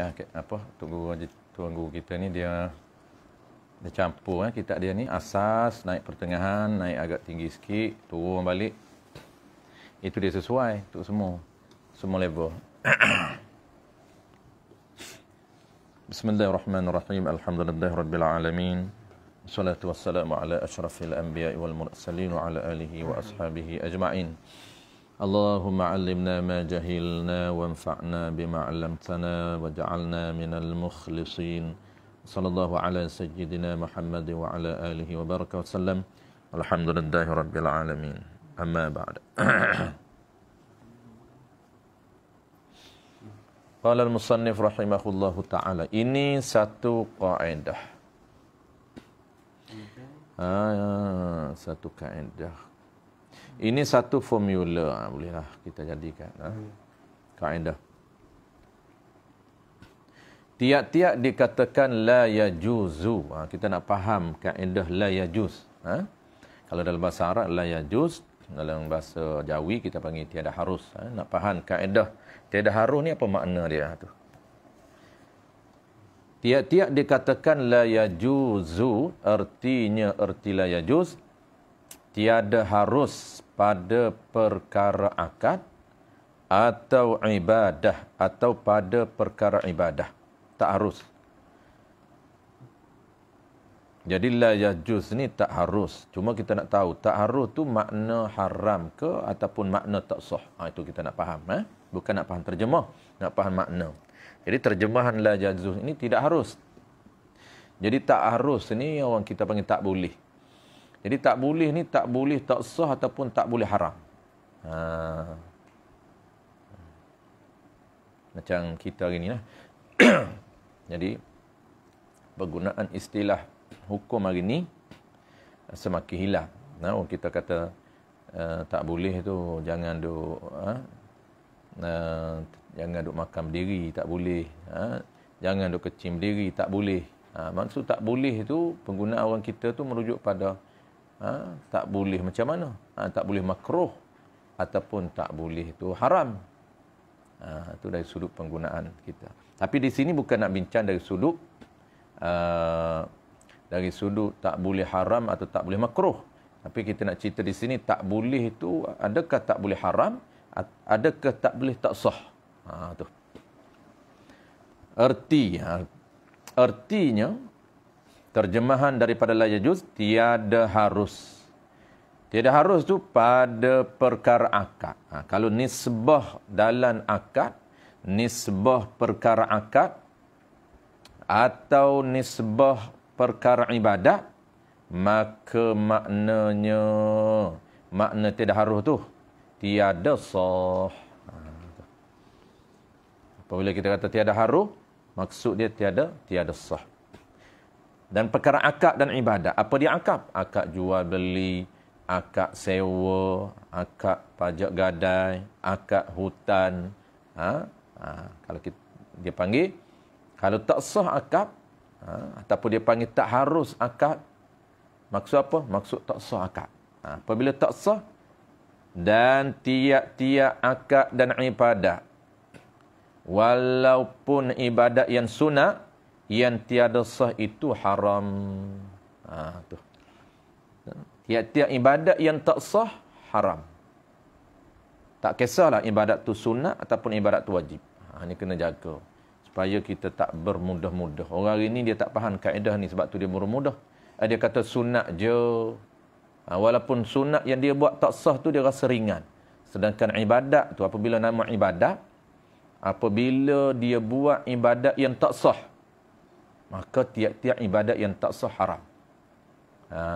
sikit apa tuan guru kita ni dia campur kitab dia ni asas, naik pertengahan, naik agak tinggi sikit, turun balik. Itu dia sesuai untuk semua level. Bismillahirrahmanirrahim. Alhamdulillahirabbil alamin. Wassalatu wassalamu ala asyrafil anbiya'i wal mursalin wa ala alihi wa ashabihi ajma'in. Allahumma 'allimna ma jahilna wanfa'na bima 'allamtana waj'alna minal mukhlisin. Sallallahu ala sayyidina Muhammad wa ala alihi wa baraka wasallam. Alhamdulillahirabbil alamin. Amma ba'd. Qala al-musannif rahimahullahu ta'ala. Ini satu kaedah. Satu kaedah. Ini satu formula, bolehlah kita jadikan kaedah. Tiap-tiap dikatakan la yajuzu. Kita nak faham kaedah la yajuz. Kalau dalam bahasa Arab la yajuz, dalam bahasa Jawi kita panggil tiada harus. Nak faham kaedah tiada harus ni apa makna dia tu? Tiap-tiap dikatakan la yajuzu, artinya erti la yajuz tiada harus pada perkara akad atau ibadah atau pada perkara ibadah. Tak harus. Jadi la yajuz ni tak harus. Cuma kita nak tahu tak harus tu makna haram ke ataupun makna tak sah. Itu kita nak faham. Bukan nak faham terjemah, nak faham makna. Jadi terjemahan la yajuz ini tidak harus. Jadi tak harus ni orang kita panggil tak boleh. Jadi tak boleh ni tak boleh tak sah ataupun tak boleh haram. Macam kita hari ni lah. Jadi penggunaan istilah hukum hari ni semakin hilang. Orang kita kata tak boleh tu jangan duk jangan duk makan berdiri, tak boleh. Jangan duk kecim berdiri, tak boleh. Maksud tak boleh tu penggunaan orang kita tu merujuk pada tak boleh macam mana? Tak boleh makruh ataupun tak boleh itu haram. Itu dari sudut penggunaan kita. Tapi di sini bukan nak bincang dari sudut tak boleh haram atau tak boleh makruh. Tapi kita nak cerita di sini tak boleh itu adakah tak boleh haram, adakah tak boleh tak sah. Tu. Artinya terjemahan daripada la yajuz tiada harus. Tiada harus tu pada perkara akad. Kalau nisbah dalam akad, nisbah perkara akad atau nisbah perkara ibadat, maka makna tiada harus tu tiada sah. Apabila kita kata tiada harus, maksud dia tiada sah. Dan perkara akad dan ibadat. Apa dia akad? Akad jual beli, akad sewa, akad pajak gadai, akad hutan. Kalau dia panggil, kalau tak sah akad, ataupun dia panggil tak harus akad, maksud apa? Maksud tak sah akad. Apabila tak sah, dan tiap-tiap akad dan ibadat, walaupun ibadat yang sunat, yang tiada sah itu haram. Tu. Tiap-tiap ibadat yang tak sah, haram. Tak kisahlah ibadat tu sunat ataupun ibadat tu wajib. Ini kena jaga. Supaya kita tak bermudah-mudah. Orang hari ni dia tak faham kaedah ni sebab tu dia bermudah. Dia kata sunat je. Walaupun sunat yang dia buat tak sah tu dia rasa ringan. Sedangkan ibadat tu apabila nama ibadat, apabila dia buat ibadat yang tak sah, maka tiap-tiap ibadat yang tak sah haram.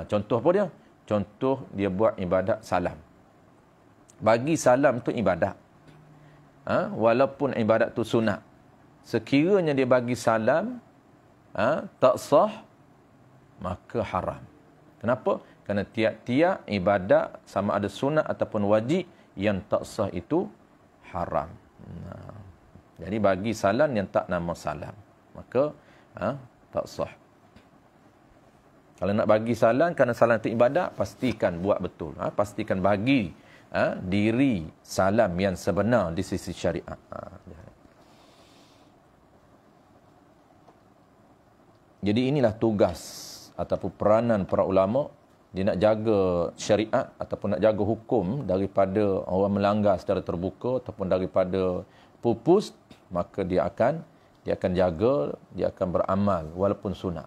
Contoh apa dia? Contoh dia buat ibadat salam. Bagi salam tu ibadat. Walaupun ibadat tu sunat. Sekiranya dia bagi salam tak sah, maka haram. Kenapa? Kerana tiap-tiap ibadat sama ada sunat ataupun wajib yang tak sah itu haram. Jadi bagi salam yang tak nama salam, maka tak sah. Kalau nak bagi salam kerana salam itu ibadat, pastikan buat betul. Pastikan bagi diri salam yang sebenar di sisi syariat. Jadi inilah tugas ataupun peranan para ulama. Dia nak jaga syariat ataupun nak jaga hukum daripada orang melanggar secara terbuka ataupun daripada pupus, maka dia akan jaga, dia akan beramal walaupun sunat.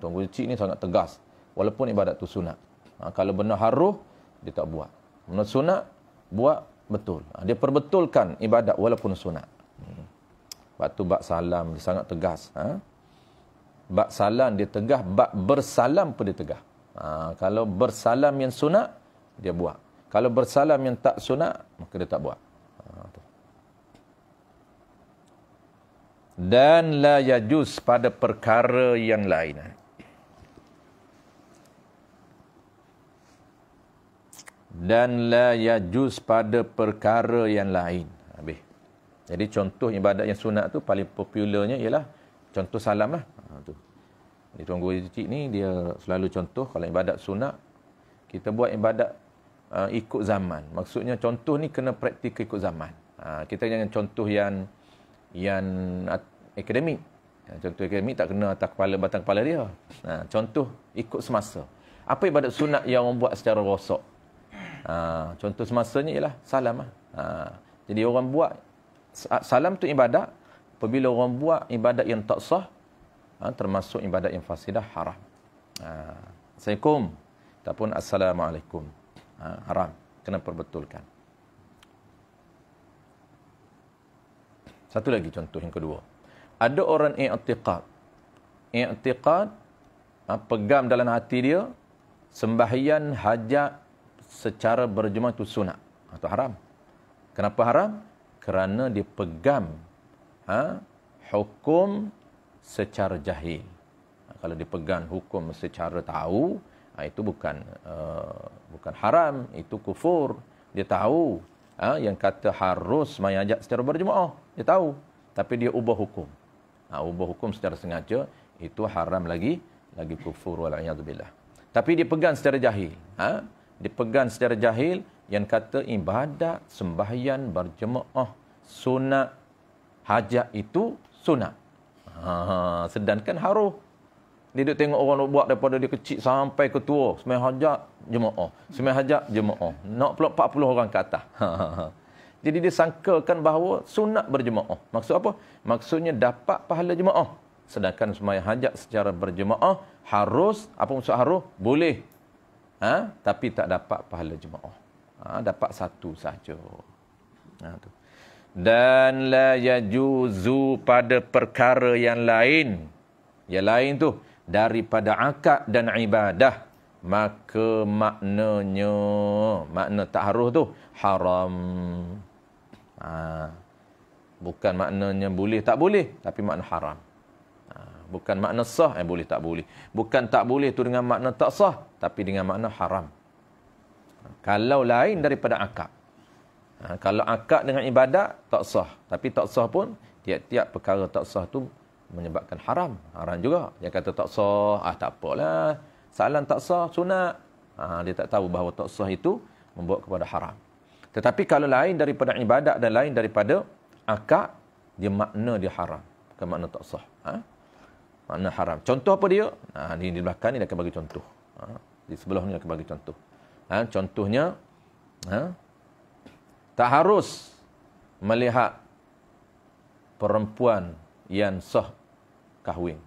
Tuan Guru Cik ni sangat tegas. Walaupun ibadat tu sunat. Kalau benar haruh, dia tak buat. Benar sunat, buat betul. Dia perbetulkan ibadat walaupun sunat. Bab tu bab salam, dia sangat tegas. Bab salam dia tegas, bab bersalam pun dia tegas. Kalau bersalam yang sunat, dia buat. Kalau bersalam yang tak sunat, maka dia tak buat. Dan la yajuz pada perkara yang lain. Dan la yajuz pada perkara yang lain. Habis. Jadi contoh ibadat yang sunat tu paling popularnya ialah contoh salam lah. Tu. Jadi Tuan Guru Cik ni dia selalu contoh kalau ibadat sunat, kita buat ibadat ikut zaman. Maksudnya contoh ni kena praktikal ikut zaman. Kita jangan contoh yang akademik. Contoh akademik tak kena atas kepala batang kepala dia. Contoh ikut semasa. Apa ibadat sunat yang orang buat secara rosak? Contoh semasanya ialah salam. Jadi orang buat salam tu ibadat. Apabila orang buat ibadat yang tak sah, termasuk ibadat yang fasidah, haram. Assalamualaikum ataupun assalamualaikum, haram, kena perbetulkan. Satu lagi contoh yang kedua, ada orang i'tiqad pegang dalam hati dia sembahyang hajat secara berjemaah itu sunat atau haram. Kenapa haram? Kerana dia pegang hukum secara jahil. Kalau dipegang hukum secara tahu, itu bukan haram, itu kufur. Dia tahu yang kata harus mayajat secara berjemaah, dia tahu, tapi dia ubah hukum. Ubah hukum secara sengaja, itu haram lagi kufur wal a'yadzubillah. Tapi dia pegang secara jahil. Dipegang secara jahil yang kata ibadat sembahyang berjemaah sunat hajat itu sunat. Sedangkan haruh. Dia duduk tengok orang buat daripada dia kecil sampai ke tua. Sembahyang hajat, jemaah. Sembahyang hajat, jemaah. Nak pula 40 orang ke atas. Jadi dia sangkakan bahawa sunat berjemaah. Maksud apa? Maksudnya dapat pahala jemaah. Sedangkan sembahyang hajat secara berjemaah, harus, apa maksud harus? Boleh. Tapi tak dapat pahala jemaah. Dapat satu saja. Tu. Dan la yajuzu pada perkara yang lain. Yang lain tu daripada akad dan ibadah, maka makna ta'aruf tu haram. Bukan maknanya boleh tak boleh, tapi makna haram. Bukan makna sah, boleh tak boleh. Bukan tak boleh tu dengan makna tak sah, tapi dengan makna haram. Kalau lain daripada akad. Kalau akad dengan ibadat, tak sah. Tapi tak sah pun, tiap-tiap perkara tak sah tu menyebabkan haram. Haram juga. Dia kata tak sah, tak apalah. Salam tak sah, sunat. Dia tak tahu bahawa tak sah itu membawa kepada haram. Tetapi kalau lain daripada ibadat dan lain daripada akad, dia makna dia haram. Bukan makna tak sah. Makna haram. Contoh apa dia? Di belakang ni dia akan bagi contoh. Di sebelah ni dia akan bagi contoh. Contohnya, tak harus melihat perempuan yang sah kahwin.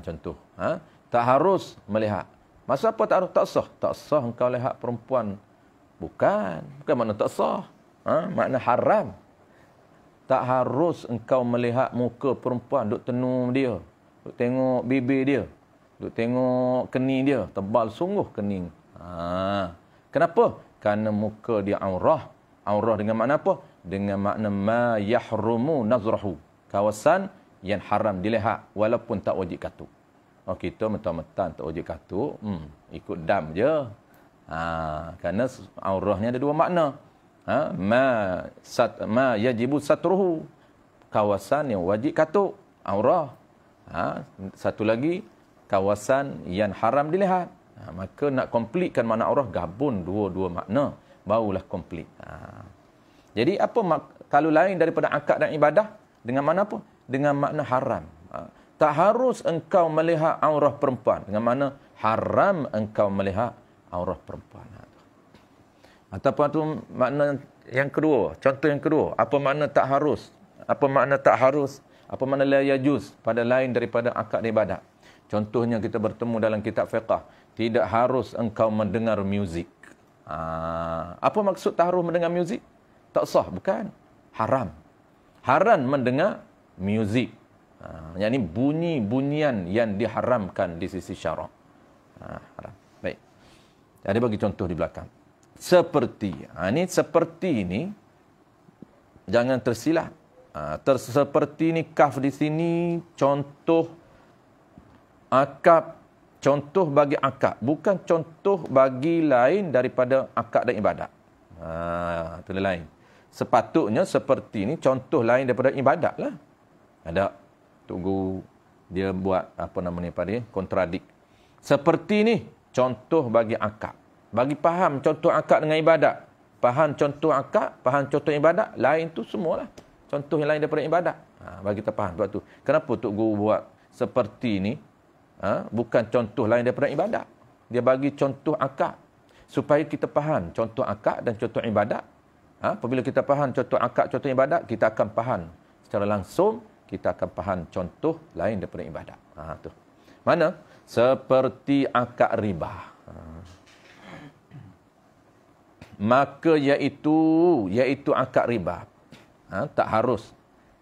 Contoh. Tak harus melihat. Maksud apa tak harus? Tak sah. Tak sah engkau lihat perempuan. Bukan makna tak sah. Makna haram. Tak harus engkau melihat muka perempuan, duk tenung dia, duk tengok bibir dia, duk tengok kening dia, tebal sungguh kening. Kenapa? Kerana muka dia aurah. Aurah dengan makna apa? Dengan makna ma yahrumu nazrahu. Kawasan yang haram dilihat walaupun tak wajib katuk. Kita mentang-mentang tak wajib katuk, ikut dam je. Kerana aurahnya ada dua makna. Ma yajibu satruhu. Kawasan yang wajib katuk, aurah. Satu lagi, kawasan yang haram dilihat. Maka nak komplitkan makna aurah, gabung dua-dua makna, barulah komplit. Jadi apa kalau lain daripada akad dan ibadah, dengan makna apa? Dengan makna haram. Tak harus engkau melihat aurah perempuan. Dengan mana haram engkau melihat aurah perempuan. Ataupun tu makna yang kedua. Contoh yang kedua. Apa makna tak harus? Apa makna tak harus? Apa makna la yajuz? Pada lain daripada akad ibadat. Contohnya kita bertemu dalam kitab fiqh. Tidak harus engkau mendengar muzik. Apa maksud tak harus mendengar muzik? Tak sah, bukan. Haram. Haram mendengar muzik. Yang ini bunyi-bunyian yang diharamkan di sisi syarak. Haram. Baik. Jadi bagi contoh di belakang. Seperti. Seperti ini. Jangan tersilap. Seperti ini kaf di sini. Contoh akad. Contoh bagi akad. Bukan contoh bagi lain daripada akad dan ibadat. Itu lain. Sepatutnya seperti ini contoh lain daripada ibadat lah. Ada. Tunggu dia buat apa namanya pada kontradik. Seperti ini contoh bagi akad. Bagi faham contoh akad dengan ibadat. Faham contoh akad, faham contoh ibadat, lain tu semualah. Contoh yang lain daripada ibadat. Bagi kita faham sebab tu. Kenapa Tok Guru buat seperti ini? Bukan contoh lain daripada ibadat. Dia bagi contoh akad supaya kita faham contoh akad dan contoh ibadat. Apabila kita faham contoh akad, contoh ibadat, kita akan faham secara langsung, kita akan faham contoh lain daripada ibadat. Tu. Mana? Seperti akad riba. Maka iaitu akad riba. Tak harus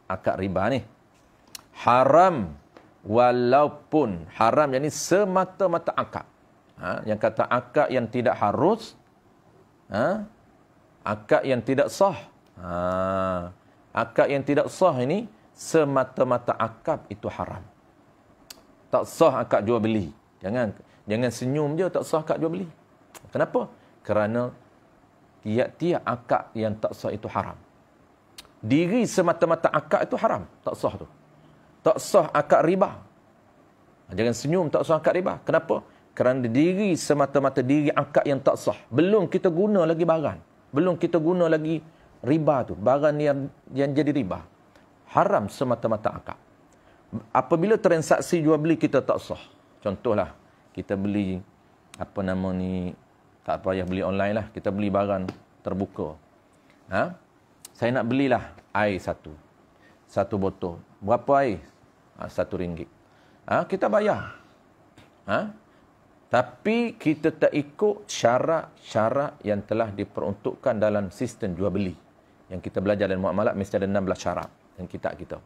akad riba ni. Haram walaupun haram yang ni semata-mata akad. Yang kata akad yang tidak harus, akad yang tidak sah. Akad yang tidak sah ini semata-mata akad itu haram. Tak sah akad jual beli. Jangan senyum je tak sah akad jual beli. Kenapa? Kerana tiap-tiap akad yang tak sah itu haram. Diri semata-mata akad itu haram, tak sah tu. Tak sah akad riba. Jangan senyum tak sah akad riba. Kenapa? Kerana diri semata-mata diri akad yang tak sah. Belum kita guna lagi barang. Belum kita guna lagi riba tu. Barang yang jadi riba. Haram semata-mata akad. Apabila transaksi jual beli kita tak sah. Contohlah, kita beli apa nama ni, tak payah beli online lah. Kita beli barang terbuka. Saya nak belilah air satu botol. Berapa air? RM1. Kita bayar. Tapi kita tak ikut syarat-syarat yang telah diperuntukkan dalam sistem jual beli. Yang kita belajar dalam muamalat mesti ada 16 syarat dalam kitab kita.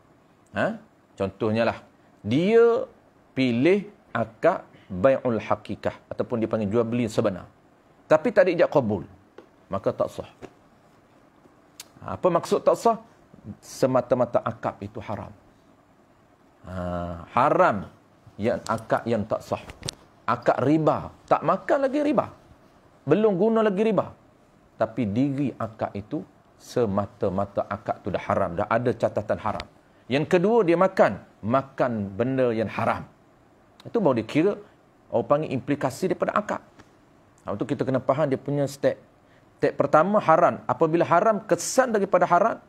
Contohnya lah, dia pilih akad bai'ul hakikah ataupun dipanggil jual beli sebenar. Tapi tak ada ijab qabul, maka tak sah. Apa maksud tak sah? Semata-mata akad itu haram. Haram yang akad yang tak sah. Akad riba. Tak makan lagi riba. Belum guna lagi riba. Tapi diri akad itu semata-mata akad itu dah haram. Dah ada catatan haram. Yang kedua dia makan benda yang haram. Itu baru dia kira orang panggil implikasi daripada akad. Itu kita kena faham dia punya step. Step pertama haram. Apabila haram, kesan daripada haram,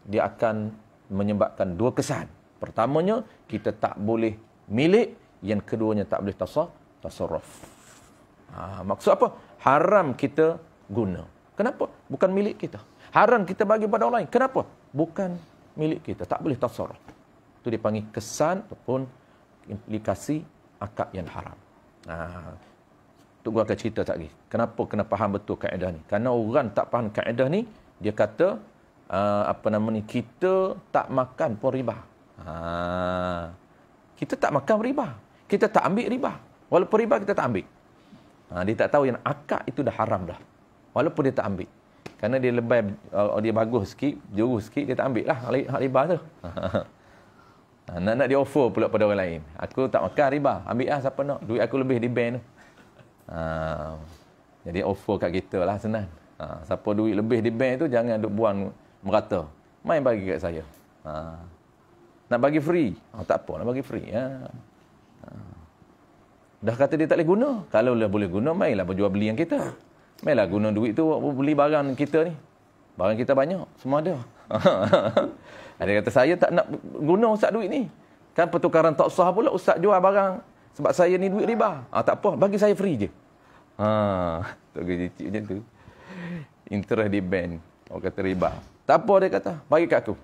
dia akan menyebabkan dua kesan. Pertamanya, kita tak boleh milik. Yang keduanya, tak boleh tasarruf. Maksud apa? Haram kita guna. Kenapa? Bukan milik kita. Haram kita bagi pada orang lain. Kenapa? Bukan milik kita. Tak boleh tasarruf. Itu dipanggil kesan ataupun implikasi akad yang haram. Tu gua akan cerita tak lagi. Kenapa kena faham betul kaedah ni? Karena orang tak faham kaedah ni, dia kata kita tak makan pun riba. Kita tak makan riba. Kita tak ambil riba. Walaupun riba kita tak ambil. Dia tak tahu yang akad itu dah haram dah. Walaupun dia tak ambil. Kerana dia lebih dia bagus sikit, jurus sikit, dia tak ambil lah hak riba tu. Nak dia offer pula pada orang lain. Aku tak makan riba. Ambil lah siapa nak. Duit aku lebih di bank tu. Jadi offer kat kita lah senang. Siapa duit lebih di bank tu jangan duk buang merata. Main bagi kat saya. Nak bagi free. Tak apa, nak bagi free. Dah kata dia tak boleh guna. Kalau lah boleh guna, mainlah berjual beli yang kita. Mainlah guna duit tu beli barang kita ni. Barang kita banyak, semua ada. Dia kata saya tak nak guna ustaz duit ni. Kan pertukaran tak sah pula, ustaz jual barang sebab saya ni duit riba. Tak apa, bagi saya free je. Tak cicit macam tu. Interest di bank. Orang kata riba. Tak apa dia kata, bagi kat aku.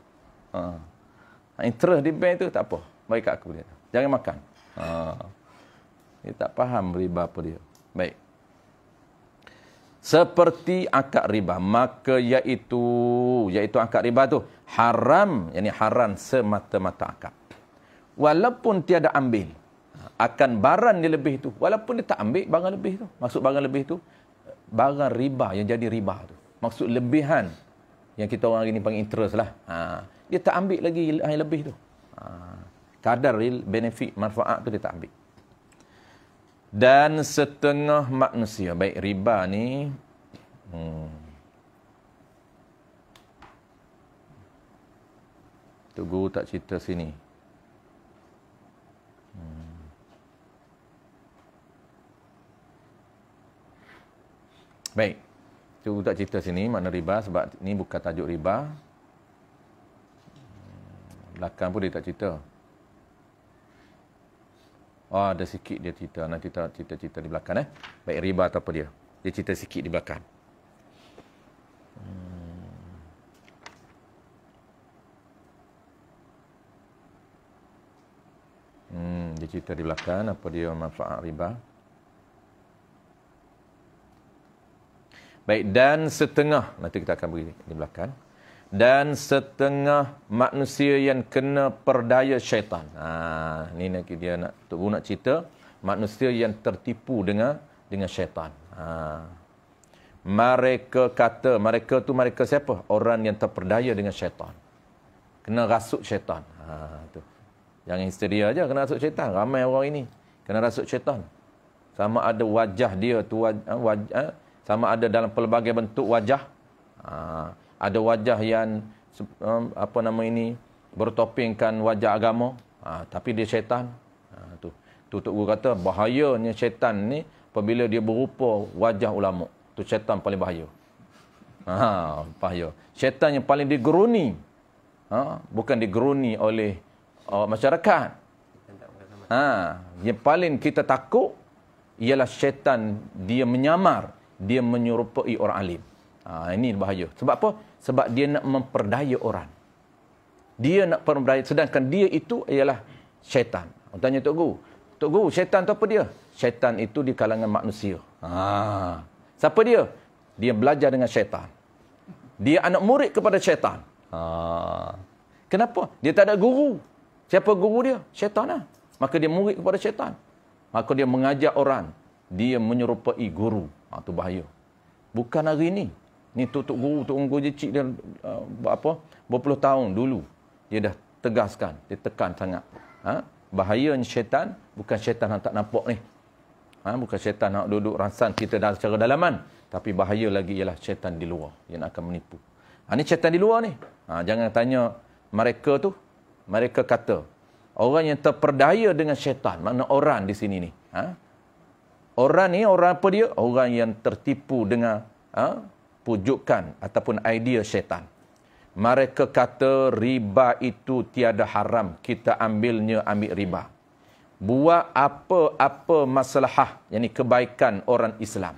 Interest di bank tu tak apa, bagi kat aku dia. Jangan makan. Dia tak faham riba apa dia. Baik. Seperti akad riba, maka iaitu akad riba tu haram, yakni haram semata-mata akad. Walaupun tiada ambil akan barang dia lebih tu, walaupun dia tak ambil barang lebih tu. Maksud barang lebih tu barang riba yang jadi riba tu. Maksud lebihan yang kita orang hari ni panggil interest lah. Dia tak ambil lagi yang lebih tu. Kadar benefit manfaat tu dia tak ambil. Dan setengah manusia, baik riba ni tu guru tak cerita sini. Baik. Tu tak cerita sini makna riba sebab ni bukan tajuk riba. Belakang pun dia tak cerita. Ada sikit dia cerita. Nanti kita cerita di belakang Baik riba atau apa dia. Dia cerita sikit di belakang. Dia cerita di belakang apa dia manfaat riba. Baik, dan setengah, nanti kita akan beri di belakang. Dan setengah manusia yang kena perdaya syaitan. Ni dia nak cerita manusia yang tertipu dengan syaitan. Mereka siapa? Orang yang terperdaya dengan syaitan. Kena rasuk syaitan. Tu. Jangan histeria aja kena rasuk syaitan. Ramai orang ini kena rasuk syaitan. Sama ada wajah dia tu sama ada dalam pelbagai bentuk wajah. Ada wajah yang bertopengkan wajah agama, tapi dia syaitan. Tu Tok Guru kata bahayanya syaitan ni apabila dia berupa wajah ulama. Tu syaitan paling bahaya. Bahaya. Syaitan yang paling digeruni. Bukan digeruni oleh masyarakat. Yang paling kita takut ialah syaitan dia menyamar, dia menyerupai orang alim. Ini bahaya. Sebab apa? Sebab dia nak memperdaya orang. Dia nak memperdaya, sedangkan dia itu ialah syaitan. Tanya Tok Guru, syaitan tu apa dia? Syaitan itu di kalangan manusia. Siapa dia? Dia belajar dengan syaitan. Dia anak murid kepada syaitan. Kenapa? Dia tak ada guru. Siapa guru dia? Syaitan lah. Maka dia murid kepada syaitan. Maka dia mengajak orang. Dia menyerupai guru. Itu bahaya. Bukan hari ni. Ni Tok Guru Jecik dia berpuluh tahun dulu. Dia dah tegaskan. Dia tekan sangat. Bahayanya syaitan. Bukan syaitan yang tak nampak ni. Bukan syaitan yang duduk rangsang kita secara dalaman. Tapi bahaya lagi ialah syaitan di luar. Yang akan menipu. Ni syaitan di luar ni. Jangan tanya mereka tu. Mereka kata. Orang yang terperdaya dengan syaitan. Makna orang di sini ni. Orang ni, orang apa dia? Orang yang tertipu dengan pujukan ataupun idea syaitan. Mereka kata riba itu tiada haram. Kita ambil riba. Buat apa-apa maslahah, yakni kebaikan orang Islam.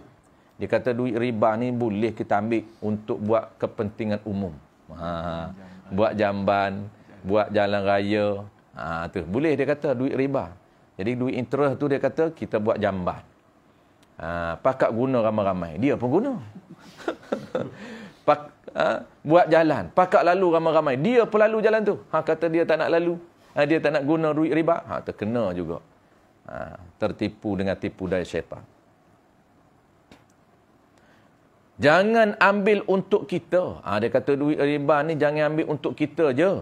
Dia kata duit riba ni boleh kita ambil untuk buat kepentingan umum. Buat jamban, buat jalan raya. Tu boleh dia kata duit riba. Jadi duit interest tu dia kata kita buat jamban. Pakat guna ramai-ramai. Dia pun guna. Buat jalan. Pakat lalu ramai-ramai. Dia pun lalu jalan tu. Kata dia tak nak lalu. Dia tak nak guna duit riba. Terkena juga. Tertipu dengan tipu daya syaitan. Jangan ambil untuk kita. Dia kata duit riba ni jangan ambil untuk kita je.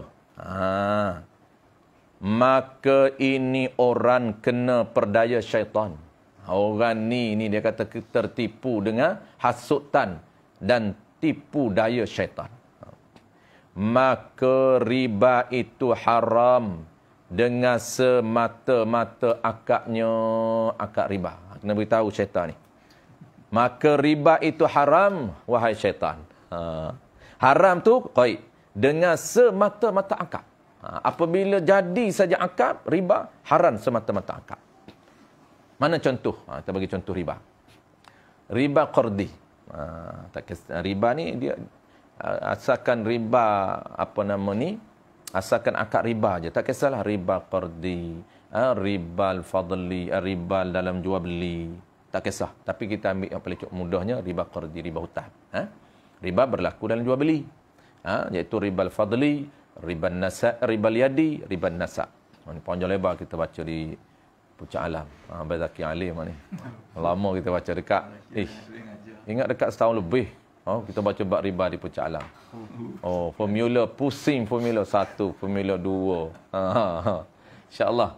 Maka ini orang kena perdaya syaitan. Orang ni dia kata tertipu dengan hasutan dan tipu daya syaitan. Maka riba itu haram dengan semata-mata akadnya, akad riba. Kena beritahu syaitan ni. Maka riba itu haram, wahai syaitan. Haram tu qaid dengan semata-mata akad. Apabila jadi saja akad, riba, haram semata-mata akad. Mana contoh? Kita bagi contoh riba. Riba qardi. Riba ni dia asalkan riba asalkan akad riba je. Tak kisahlah riba qardi, riba al-fadli, riba dalam jual beli. Tak kisah. Tapi kita ambil yang paling mudahnya riba qardi, riba hutang. Riba berlaku dalam jual beli. Iaitu riba al-fadli, riba nasa, riba yadi, riba nasa. Ini panjang lebar kita baca di Puncak Alam. Abang Zaki Alim ni. Lama kita baca dekat. Ingat dekat setahun lebih. Kita baca bab riba di Puncak Alam. Formula pusing, formula 1, formula 2. InsyaAllah.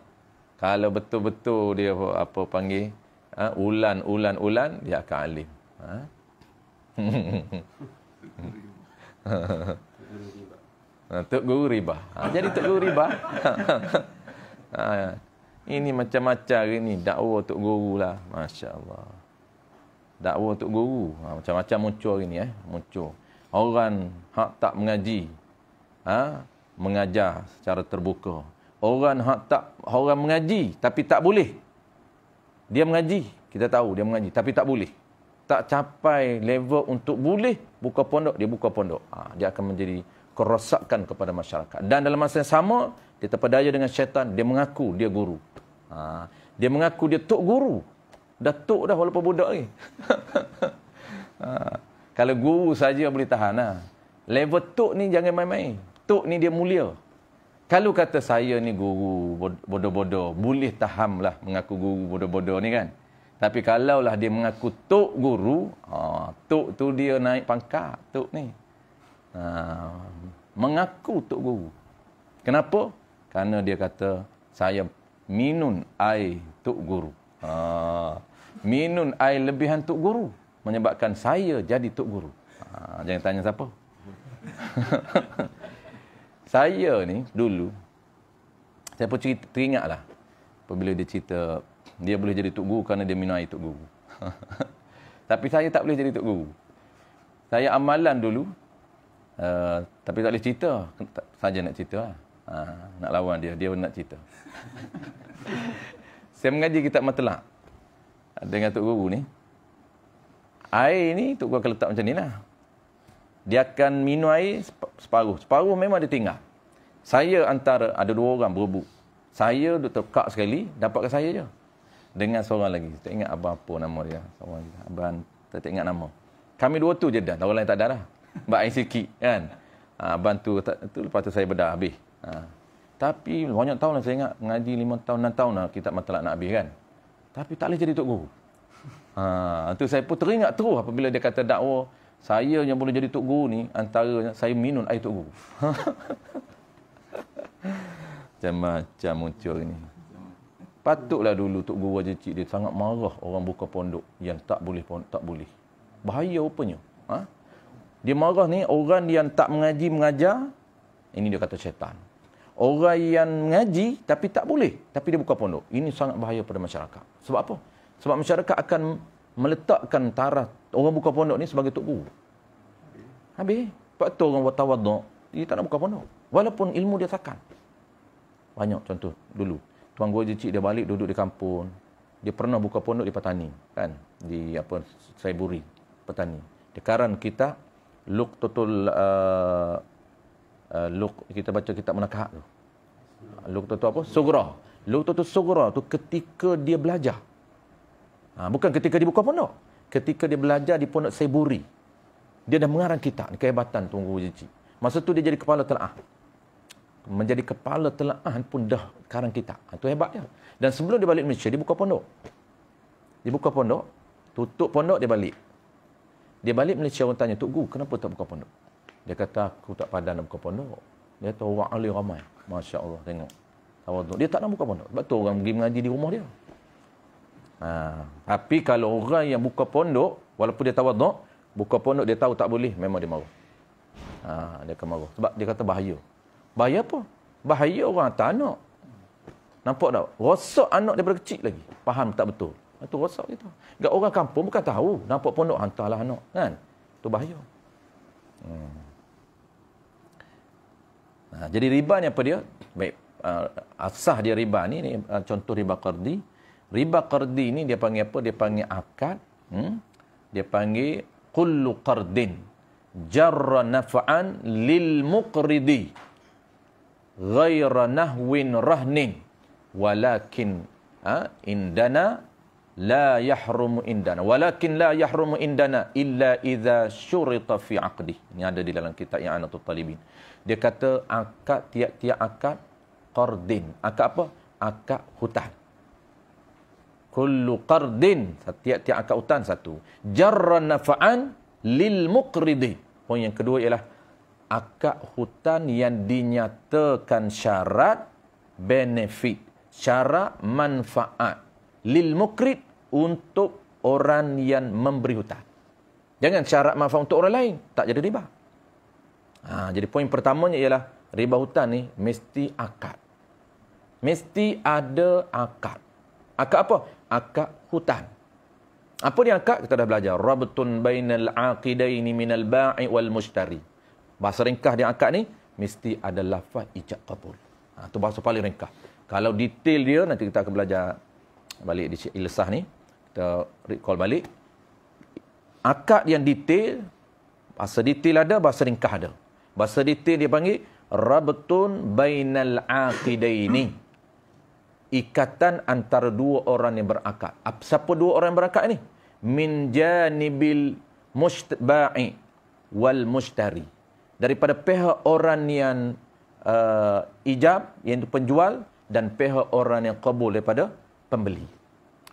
Kalau betul-betul dia apa panggil, ulan, dia akan alim. Tok Guru riba. Jadi Tok Guru riba. Ini macam-macam ini dakwah Tok Guru lah. Masya-Allah. Dakwah Tok Guru. Macam-macam muncul hari ni muncul. Orang hak tak mengaji, mengajar secara terbuka. Orang mengaji tapi tak boleh. Dia mengaji, kita tahu dia mengaji tapi tak boleh. Tak capai level untuk boleh buka pondok, dia buka pondok. Dia akan menjadi kerosakan kepada masyarakat. Dan dalam masa yang sama, dia terpedaya dengan syaitan. Dia mengaku dia guru. Dia mengaku dia tok guru. Dah tok dah walaupun budak ni. Kalau guru saja boleh tahan. Level tok ni jangan main-main. Tok ni dia mulia. Kalau kata saya ni guru bodoh-bodoh, boleh tahan lah mengaku guru bodoh-bodoh ni kan. Tapi kalaulah dia mengaku tok guru, tok tu dia naik pangkat, tok ni. Mengaku tok guru. Kenapa? Kerana dia kata, saya minum air tok guru. Minum air lebihan tok guru. Menyebabkan saya jadi tok guru. Jangan tanya siapa. Saya ni dulu, saya pun teringatlah. Apabila dia cerita, dia boleh jadi tok guru kerana dia minum air tok guru. Tapi saya tak boleh jadi tok guru. Saya amalan dulu, tapi tak boleh cerita. Saja nak cerita lah. Nak lawan dia pun nak cerita. Saya mengaji kitab Matlaq dengan tok guru ni. Air ni tok guru akan letak macam ni lah. Dia akan minum air separuh. Separuh memang dia tinggal. Saya antara, ada 2 orang berebut. Saya duduk terkak sekali, dapatkan saya je. Dengan seorang lagi. Tak ingat abang apa nama dia. Abang tak ingat nama. Kami 2 tu je dah. Orang lain tak ada lah. Mbak air sikit kan. Abang tu, lepas tu saya bedah habis. Tapi banyak tahun lah saya ingat. Mengaji 5 tahun, 6 tahun lah kitab Matlaq nak habis kan. Tapi tak boleh jadi tok guru. Tu saya pun teringat terus apabila dia kata dakwah. Saya yang boleh jadi tok guru ni, antara saya minum air tok guru. Macam-macam muncul ni. Patutlah dulu tok guru Haji Cik dia sangat marah orang buka pondok yang tak boleh. Bahaya rupanya. Dia marah ni orang yang tak mengaji mengajar. Ini dia kata syaitan. Orang yang mengaji tapi tak boleh, tapi dia buka pondok. Ini sangat bahaya pada masyarakat. Sebab apa? Sebab masyarakat akan meletakkan taraf orang buka pondok ni sebagai tok guru. Habis. Sebab tu orang buat tawaduk, dia tak nak buka pondok. Walaupun ilmu dia sakan. Banyak contoh dulu. Tuan Guru Haji Cik dia balik duduk di kampung. Dia pernah buka pondok di Petani. Kan? Di Saiburi, Petani. Di karan kita, kita baca kitab Munakahat tu. Luqtatul apa? Sughra. Luqtatul Sughra tu ketika dia belajar. Bukan ketika dia buka pondok. Ketika dia belajar di pondok Saiburi. Dia dah mengarang kitab. Kehebatan Tuan Guru Haji Cik. Masa tu dia jadi kepala telaah. Menjadi kepala telaah pun dah karang kitab. Itu hebat dia. Dan sebelum dia balik Malaysia, dia buka pondok. Dia buka pondok. Tutup pondok, dia balik. Dia balik Malaysia, orang tanya, Tok Guru, kenapa tak buka pondok? Dia kata, aku tak padan nak buka pondok. Dia tahu orang alim ramai. Masya Allah, tengok. Dia tak nak buka pondok. Sebab tu orang pergi mengaji di rumah dia. Tapi kalau orang yang buka pondok, walaupun dia tawaduk, buka pondok dia tahu tak boleh, memang dia marah. Dia akan marah. Sebab dia kata bahaya. Bahaya apa? Bahaya orang hantar anak. Nampak tak? Rosak anak daripada kecil lagi. Faham tak betul? Itu rosak gitu. Gak orang kampung bukan tahu. Nampak pondok hantarlah anak. Kan? Itu bahaya. Jadi riba ni apa dia? Baik, asah dia riba ni contoh riba qardi. Riba qardi ni dia panggil apa? Dia panggil akad. Dia panggil kullu qardin jarra naf'an lil muqridi ghaira nahwin rahnin walakin indana la yahrumu indana walakin la yahrumu indana illa idza syurita fi aqdi. Ini ada di dalam kitab I'anatul Talibin. Dia kata akad, tiap-tiap akad qardin. Akad apa? Akad hutang. Kullu qardin, tiap-tiap akad hutang satu. Jarra nafa'an lil muqridi. Poin yang kedua ialah akad hutang yang dinyatakan syarat benefit, syarat manfaat lil muqrid, untuk orang yang memberi hutang. Jangan syarat manfaat untuk orang lain, tak jadi riba. Jadi poin pertamanya ialah riba hutang ni mesti akad. Mesti ada akad. Akad apa? Akad hutang. Apa dia akad? Kita dah belajar. Rabtun bainal aqidaini minal ba'i wal mushtari. Bahasa ringkas dia akad ni, mesti ada lafaz ijab qabul. Itu bahasa paling ringkas. Kalau detail dia, nanti kita akan belajar balik di ilsah ni. Kita recall balik. Akad yang detail, bahasa detail ada, bahasa ringkas ada. Bahasa detail dia panggil rabtun bainal aqidaini. Ikatan antara dua orang yang berakad. Siapa dua orang yang berakad ni? Min janibil ba'i wal mushtari. Daripada pihak orang yang ijab, iaitu penjual, dan pihak orang yang qabul daripada pembeli.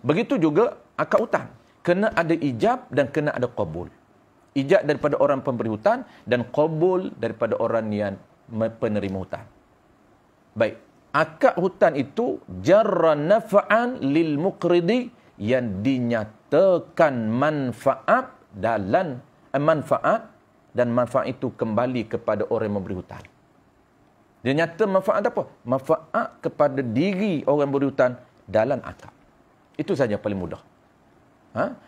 Begitu juga akad hutang. Kena ada ijab dan kena ada qabul. Ijab daripada orang pemberi hutang dan qabul daripada orang yang penerima hutang. Baik. Akad hutang itu jarra nafa'an lil muqridi, yang dinyatakan manfaat dalam manfaat, dan manfaat itu kembali kepada orang yang memberi hutang. Dia nyata manfaat apa? Manfaat kepada diri orang yang beri hutang dalam akad. Itu saja paling mudah.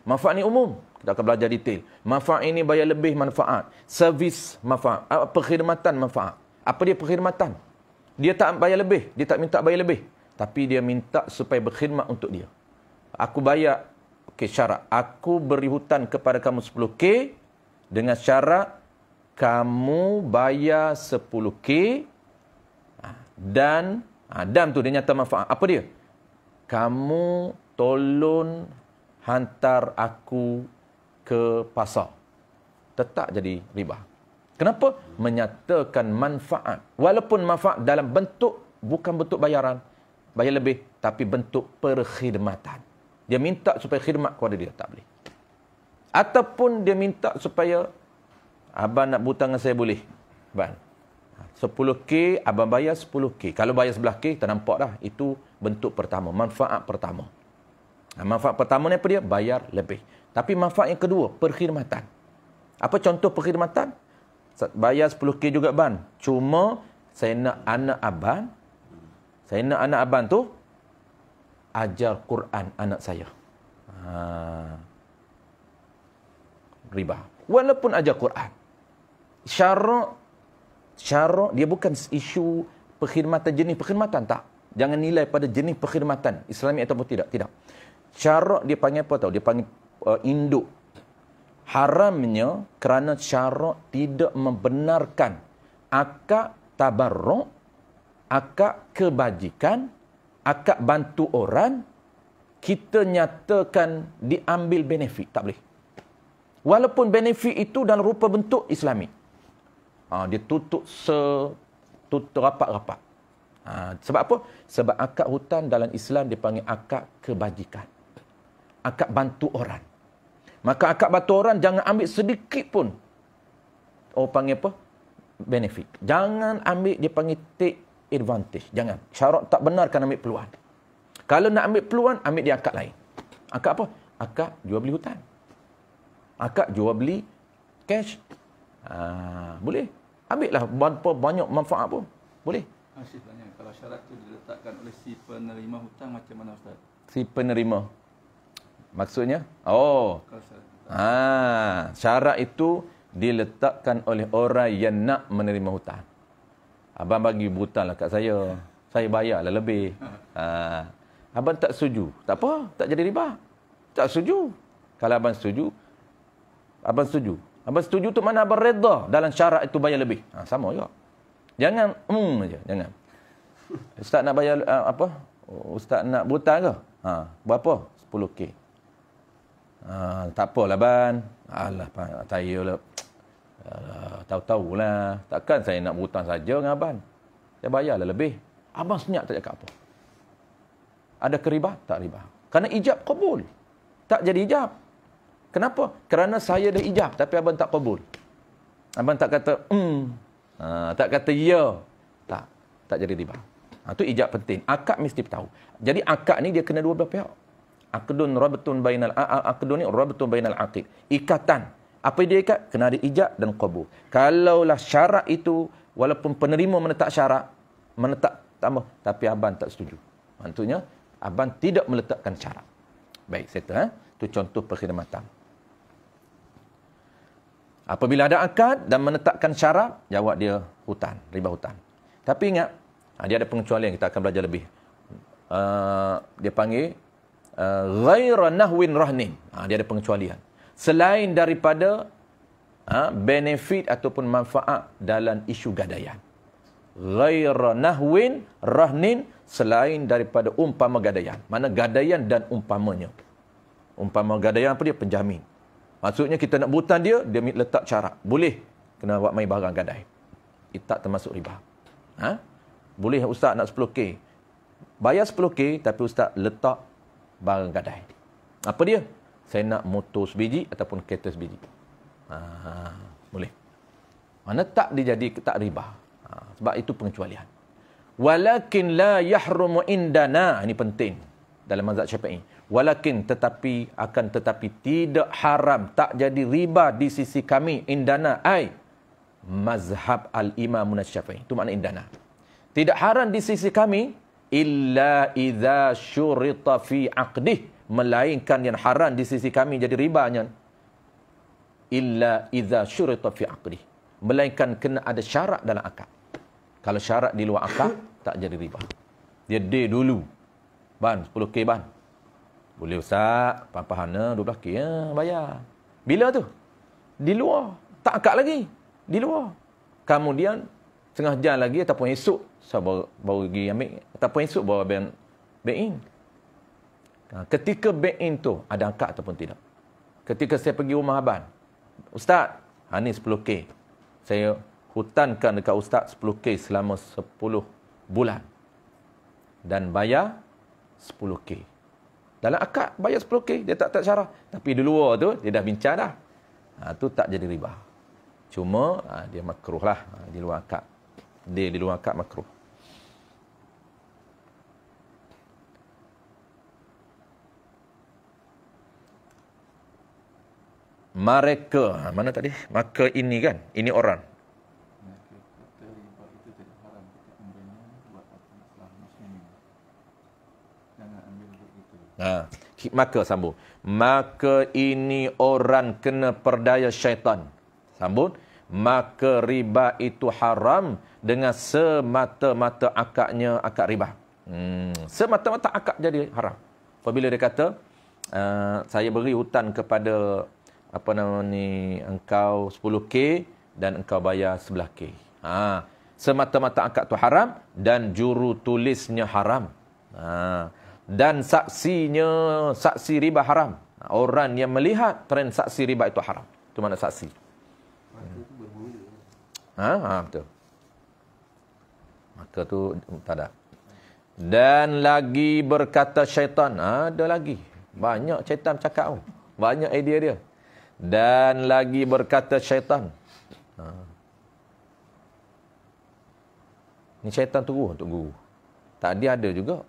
Manfaat ni umum. Kita akan belajar detail. Manfaat ini bayar lebih manfaat. Servis manfaat. Perkhidmatan manfaat. Apa dia perkhidmatan? Dia tak bayar lebih. Dia tak minta bayar lebih. Tapi dia minta supaya berkhidmat untuk dia. Aku bayar, syarat. Aku beri hutang kepada kamu 10K dengan syarat kamu bayar 10K dan tu dia nyata manfaat. Apa dia? Kamu tolong hantar aku ke pasar. Tetap jadi riba. Kenapa? Menyatakan manfaat. Walaupun manfaat dalam bentuk, bukan bentuk bayaran, bayar lebih, tapi bentuk perkhidmatan. Dia minta supaya khidmat kepada dia, tak boleh. Ataupun dia minta supaya, abang nak berhutang dengan saya boleh. Abang, 10K, abang bayar 10K. Kalau bayar 11K, kita nampak dah. Itu bentuk pertama, manfaat pertama. Manfaat pertama ni apa dia? Bayar lebih. Tapi manfaat yang kedua, perkhidmatan. Apa contoh perkhidmatan? Bayar 10K juga ban. Cuma saya nak anak abang tu ajar Quran anak saya. Riba. Walaupun ajar Quran. Syarak dia bukan isu perkhidmatan, jenis perkhidmatan, tak. Jangan nilai pada jenis perkhidmatan Islami ataupun tidak. Tidak. Syarak dia panggil apa tahu? Dia panggil induk. Haramnya kerana syarak tidak membenarkan akad tabarruk, akad kebajikan, akad bantu orang, kita nyatakan diambil benefit. Tak boleh. Walaupun benefit itu dalam rupa bentuk Islami. Dia tutup rapat-rapat. Sebab apa? Sebab akad hutang dalam Islam dipanggil akad kebajikan. Akad bantu orang. Maka akad bantu orang jangan ambil sedikit pun. Orang panggil apa? Benefit. Jangan ambil, dia panggil take advantage. Jangan. Syarak tak benarkan ambil peluang. Kalau nak ambil peluang, ambil dia akad lain. Akad apa? Akad jual beli hutang. Akad jual beli cash. Boleh. Ambil lah banyak manfaat pun. Boleh. Syekh tanya, kalau syarat itu diletakkan oleh si penerima hutang macam mana Ustaz? Si penerima. Maksudnya? Syarat itu diletakkan oleh orang yang nak menerima hutang. Abang bagi hutang lah kat saya. Saya bayarlah lebih. Abang tak setuju. Tak apa, tak jadi riba. Tak setuju. Kalau abang setuju, abang setuju. Abang setuju tu mana abang redha dalam syarat itu bayar lebih. Sama juga. Jangan aja, jangan. Ustaz nak bayar apa? Ustaz nak hutang ke? Berapa? 10K. Tak apalah ban. Alah, saya lah. Tahu-tahulah. Takkan saya nak berhutang saja dengan abang. Saya bayarlah lebih. Abang senyap tak cakap apa. Ada riba? Tak riba. Kerana ijab kabul. Tak jadi ijab. Kenapa? Kerana saya dah ijab tapi abang tak kabul. Abang tak kata tak kata ya. Tak jadi riba. Itu ijab penting. Akad mesti tahu. Jadi akad ni dia kena dua belah pihak. Akdun rabtun bainal akdun ni rabtun bainal aqid. Ikatan. Apa dia ikat? Kena ada ijab dan qabul. Kalaulah syarat itu walaupun penerima menetap syarat, menetap tambah tapi abang tak setuju. Maksudnya abang tidak meletakkan syarat. Baik, settle. Itu contoh perkhidmatan. Apabila ada akad dan menetapkan syarat, jawab dia hutang, riba hutang. Tapi ingat, dia ada pengecualian, kita akan belajar lebih. Dia panggil ghaira nahwin rahnin. Dia ada pengecualian. Selain daripada benefit ataupun manfaat dalam isu gadaian. Ghaira nahwin rahnin, selain daripada umpama gadaian. Mana gadaian dan umpamanya. Umpama gadaian apa dia? Penjamin. Maksudnya kita nak berhutang dia letak syarat. Boleh kena buat main barang gadai. Itu tak termasuk riba. Boleh ustaz nak 10K. Bayar 10K tapi ustaz letak barang gadai. Apa dia? Saya nak motor sebiji ataupun kereta sebiji. Boleh. Mana tak dijadi tak riba. Sebab itu pengecualian. Walakin la yahrumu indana. Ini penting dalam mazhab Syafi'i. Walakin tetapi tidak haram, tak jadi riba di sisi kami indana ai mazhab al-Imam Syafi'i. Itu makna indana. Tidak haram di sisi kami illa idza syurita fi aqdih, melainkan yang haram di sisi kami jadi ribanya illa idza syurita fi aqdih, melainkan kena ada syarat dalam akad. Kalau syarat di luar akad tak jadi riba. Dia day dulu. Ban 10K ban. Boleh ustaz, pampahana 12K ya, bayar. Bila tu? Di luar. Tak akad lagi. Di luar. Kemudian setengah jam lagi ataupun esok saya baru pergi ambil, ataupun esok baru bank in. Ketika bank in tu ada akad ataupun tidak. Ketika saya pergi rumah abang, ustaz, ni 10K. Saya hutangkan dekat ustaz 10K selama 10 bulan. Dan bayar 10K. Dalam akad bayar 10K, dia tak syarat. Tapi di luar tu, dia dah bincang dah. Tu tak jadi riba. Cuma, dia makruh lah. Di luar akad. Dia di luar akad makruh. Mereka, mana tadi? Maka ini kan? Ini orang. Maka sambung. Maka ini orang kena perdaya syaitan. Sambung. Maka riba itu haram dengan semata-mata akadnya akad riba. Semata-mata akad jadi haram. Apabila dia kata, saya beri hutang kepada engkau 10K dan engkau bayar 11K. Semata-mata akad itu haram dan juru tulisnya haram. Dan saksinya, saksi riba haram. Orang yang melihat transaksi riba itu haram. Itu mana saksi. Betul. Maka tu tak ada. Dan lagi berkata syaitan. Ada lagi. Banyak syaitan cakap. Banyak idea dia. Dan lagi berkata syaitan. Ni syaitan tu untuk guru. Tadi ada juga.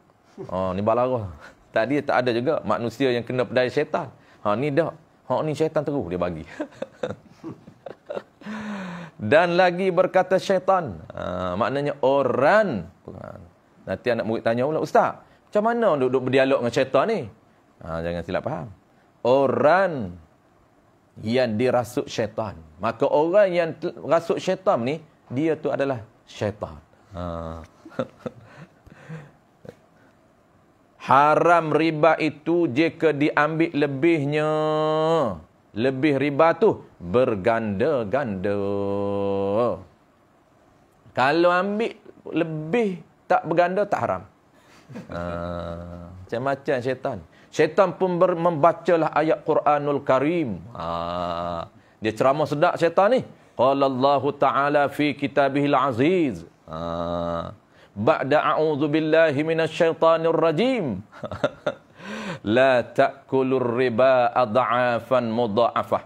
Ni balarah. Tadi tak ada juga manusia yang kena perdaya syaitan. Ni dah. Ni syaitan terus dia bagi. Dan lagi berkata syaitan. Maknanya orang. Nanti anak murid tanya pula, ustaz, macam mana duduk berdialog dengan syaitan ni? Jangan silap faham. Orang yang dirasuk syaitan. Maka orang yang rasuk syaitan ni, dia tu adalah syaitan. Haram riba itu jika diambil lebihnya. Lebih riba tu berganda-ganda. Kalau ambil lebih tak berganda, tak haram. Macam-macam syaitan. Syaitan pun membacalah ayat Quranul Karim. Dia ceramah sedap syaitan ni. Qala Allah Ta'ala fi kitabihil aziz. Ba'da a'udzu billahi minasyaitanir rajim. La ta'kulur riba adha'afan mudha'afah.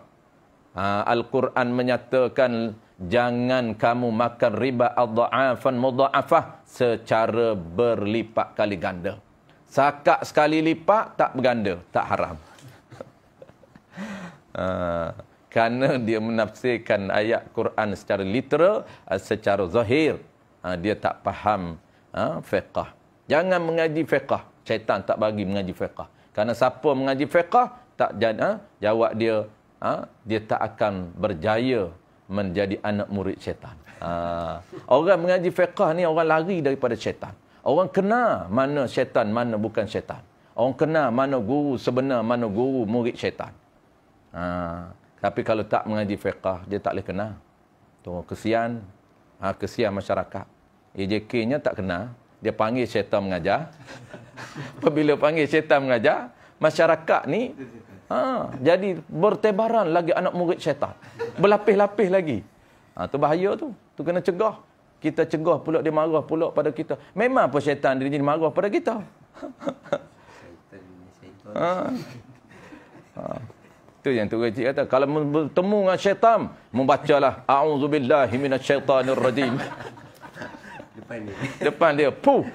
Al-Quran menyatakan jangan kamu makan riba adha'afan mudha'afah secara berlipat kali ganda. Sakak sekali lipat tak berganda, tak haram. Kerana dia menafsirkan ayat Quran secara literal, secara zahir. Dia tak faham fiqh. Jangan mengaji fiqh. Syaitan tak bagi mengaji fiqh. Kerana siapa mengaji fiqh, tak jawab dia, dia tak akan berjaya menjadi anak murid syaitan. Orang mengaji fiqh ni orang lari daripada syaitan. Orang kenal mana syaitan, mana bukan syaitan. Orang kenal mana guru sebenar, mana guru murid syaitan. Tapi kalau tak mengaji fiqh, dia tak boleh kenal. Tu kesian. Kesian masyarakat. EJK-nya tak kenal. Dia panggil syaitan mengajar. Apabila panggil syaitan mengajar, masyarakat ni jadi bertebaran lagi anak murid syaitan. Berlapis-lapis lagi. Tu bahaya tu. Tu kena cegah. Kita cegah pula, dia marah pula pada kita. Memang apa syaitan dia jadi marah pada kita. Itu yang tu cik kata, kalau bertemu dengan syaitan, membacalah a'udzubillahi minasyaitanirrajim. Depan dia, puh.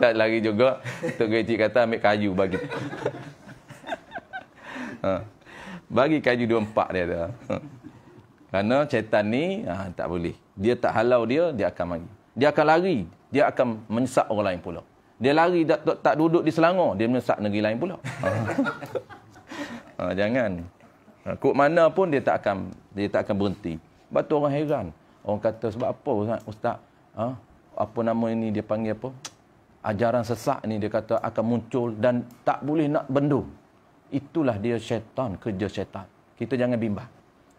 Tak lari juga. Tu cik kata ambil kayu bagi. Bagi kayu 2-4 dia tu. Kerana syaitan ni tak boleh. Dia tak halau dia akan mari. Dia akan lari, dia akan menyesak orang lain pula. Dia lari tak duduk di Selangor, dia menyesak negeri lain pula. Jangan. Kok mana pun dia tak akan berhenti. Sebab tu orang heran. Orang kata sebab apa ustaz? Apa nama ini dia panggil apa? Ajaran sesat ni dia kata akan muncul dan tak boleh nak bendung. Itulah dia syaitan, kerja syaitan. Kita jangan bimbang.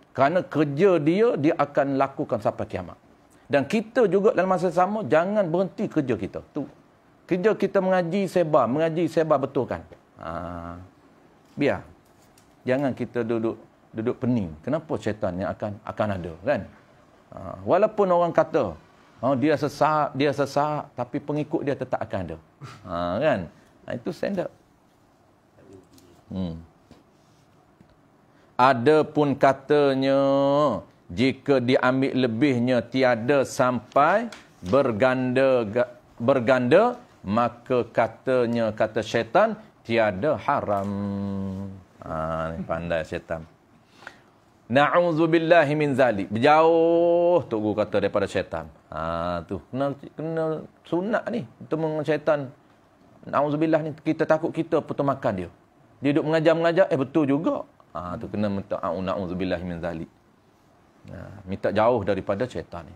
Kerana kerja dia akan lakukan sampai kiamat. Dan kita juga dalam masa sama jangan berhenti kerja kita. Tu. Kerja kita mengaji sebar betulkan. Biar. Jangan kita duduk pening. Kenapa syaitan yang akan ada, kan? Walaupun orang kata dia sesat, tapi pengikut dia tetap akan ada. Kan? Itu standard. Ada pun katanya jika diambil lebihnya tiada sampai berganda, maka kata syaitan tiada haram. Ni pandai syaitan. Na'udzubillahi min zalik. Berjauh tok guru kata daripada syaitan. Tu kena sunat ni. Itu syaitan. Na'udzubillah ni kita takut kita putus makan dia. Dia duduk mengajar, betul juga. Tu kena minta na'udzubillahi min zalik. Minta jauh daripada syaitan ni.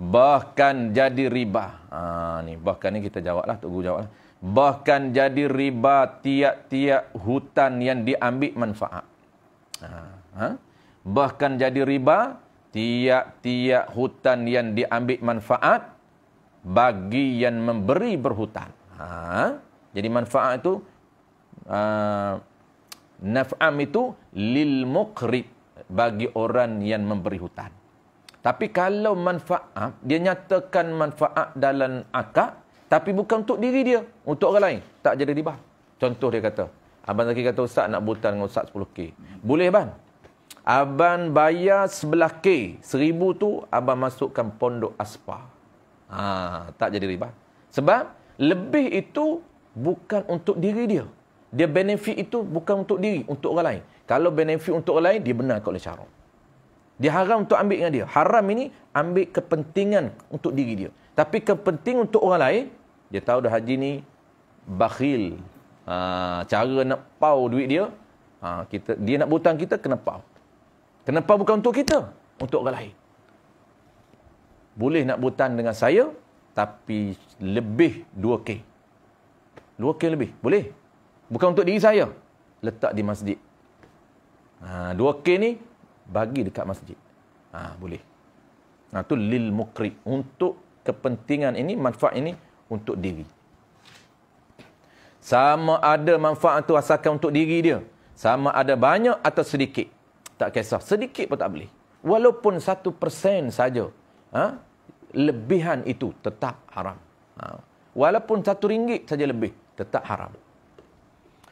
Bahkan jadi riba. Bahkan ni kita jawablah, tok guru jawablah. Bahkan jadi riba tiap-tiap hutan yang diambil manfaat. Bahkan jadi riba tiap-tiap hutan yang diambil manfaat bagi yang memberi berhutan. Jadi manfaat itu naf'am itu lil muqrid, bagi orang yang memberi hutan. Tapi kalau manfaat, dia nyatakan manfaat dalam akad, tapi bukan untuk diri dia, untuk orang lain, tak jadi riba. Contoh dia kata, abang Zaki kata, ustaz nak berhutang dengan ustaz 10K. Boleh abang? Abang bayar 11K. 1000 tu abang masukkan pondok aspa. Tak jadi riba. Sebab lebih itu bukan untuk diri dia. Dia benefit itu bukan untuk diri, untuk orang lain. Kalau benefit untuk orang lain, dia benar oleh syarak. Dia haram untuk ambil dengan dia. Haram ini ambil kepentingan untuk diri dia. Tapi kepentingan untuk orang lain, dia tahu dah haji ni bakhil. Cara nak pau duit dia, dia nak berhutang kita, kena pau. Kenapa bukan untuk kita? Untuk orang lain. Boleh nak berhutang dengan saya, tapi lebih 2K. 2K lebih. Boleh. Bukan untuk diri saya. Letak di masjid. 2K ni, bagi dekat masjid. Boleh. Itu lil mukri. Untuk kepentingan ini, manfaat ini, untuk diri. Sama ada manfaat itu asalkan untuk diri dia. Sama ada banyak atau sedikit. Tak kisah. Sedikit pun tak boleh. Walaupun 1% saja. Lebihan itu tetap haram. Walaupun RM1 saja lebih, tetap haram.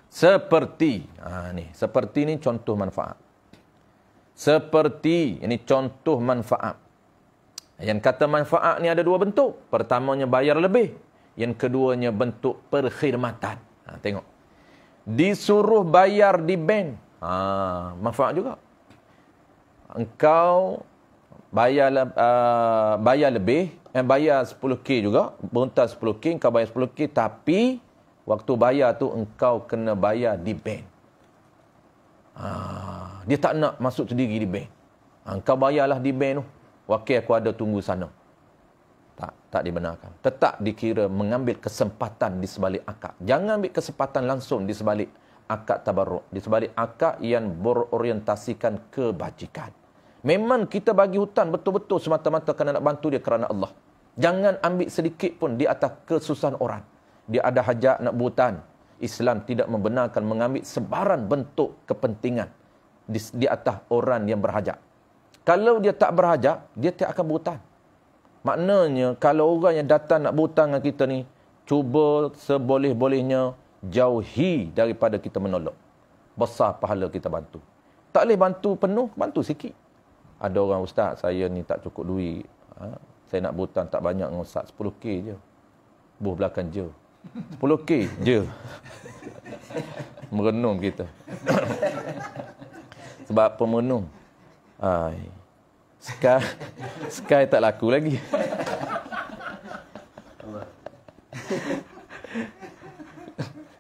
Seperti, seperti ni contoh manfaat. Seperti, ini contoh manfaat. Yang kata manfaat ni ada 2 bentuk. Pertamanya bayar lebih. Yang keduanya bentuk perkhidmatan. Tengok. Disuruh bayar di bank. Manfaat juga. Engkau bayar lebih, bayar 10K juga, berhutang 10K, engkau bayar 10K, tapi waktu bayar tu engkau kena bayar di bank. Dia tak nak masuk sendiri di bank. Engkau bayarlah di bank tu. Wakil aku ada tunggu sana. Tak dibenarkan. Tetap dikira mengambil kesempatan di sebalik akad. Jangan ambil kesempatan langsung di sebalik akad tabarruk, di sebalik akad yang berorientasikan kebajikan. Memang kita bagi hutang betul-betul semata-mata kerana nak bantu dia kerana Allah. Jangan ambil sedikit pun di atas kesusahan orang. Dia ada hajat nak berhutang. Islam tidak membenarkan mengambil sebaran bentuk kepentingan di atas orang yang berhajat. Kalau dia tak berhajat, dia tak akan berhutang. Maknanya, kalau orang yang datang nak berhutang dengan kita ni, cuba seboleh-bolehnya jauhi daripada kita menolak. Besar pahala kita bantu. Tak boleh bantu penuh, bantu sikit. Ada orang, ustaz, saya ni tak cukup duit. Saya nak berhutang tak banyak dengan ustaz. 10K je. Buh belakang je. 10K je. Merenung kita. Sebab apa merenung? Sky tak laku lagi.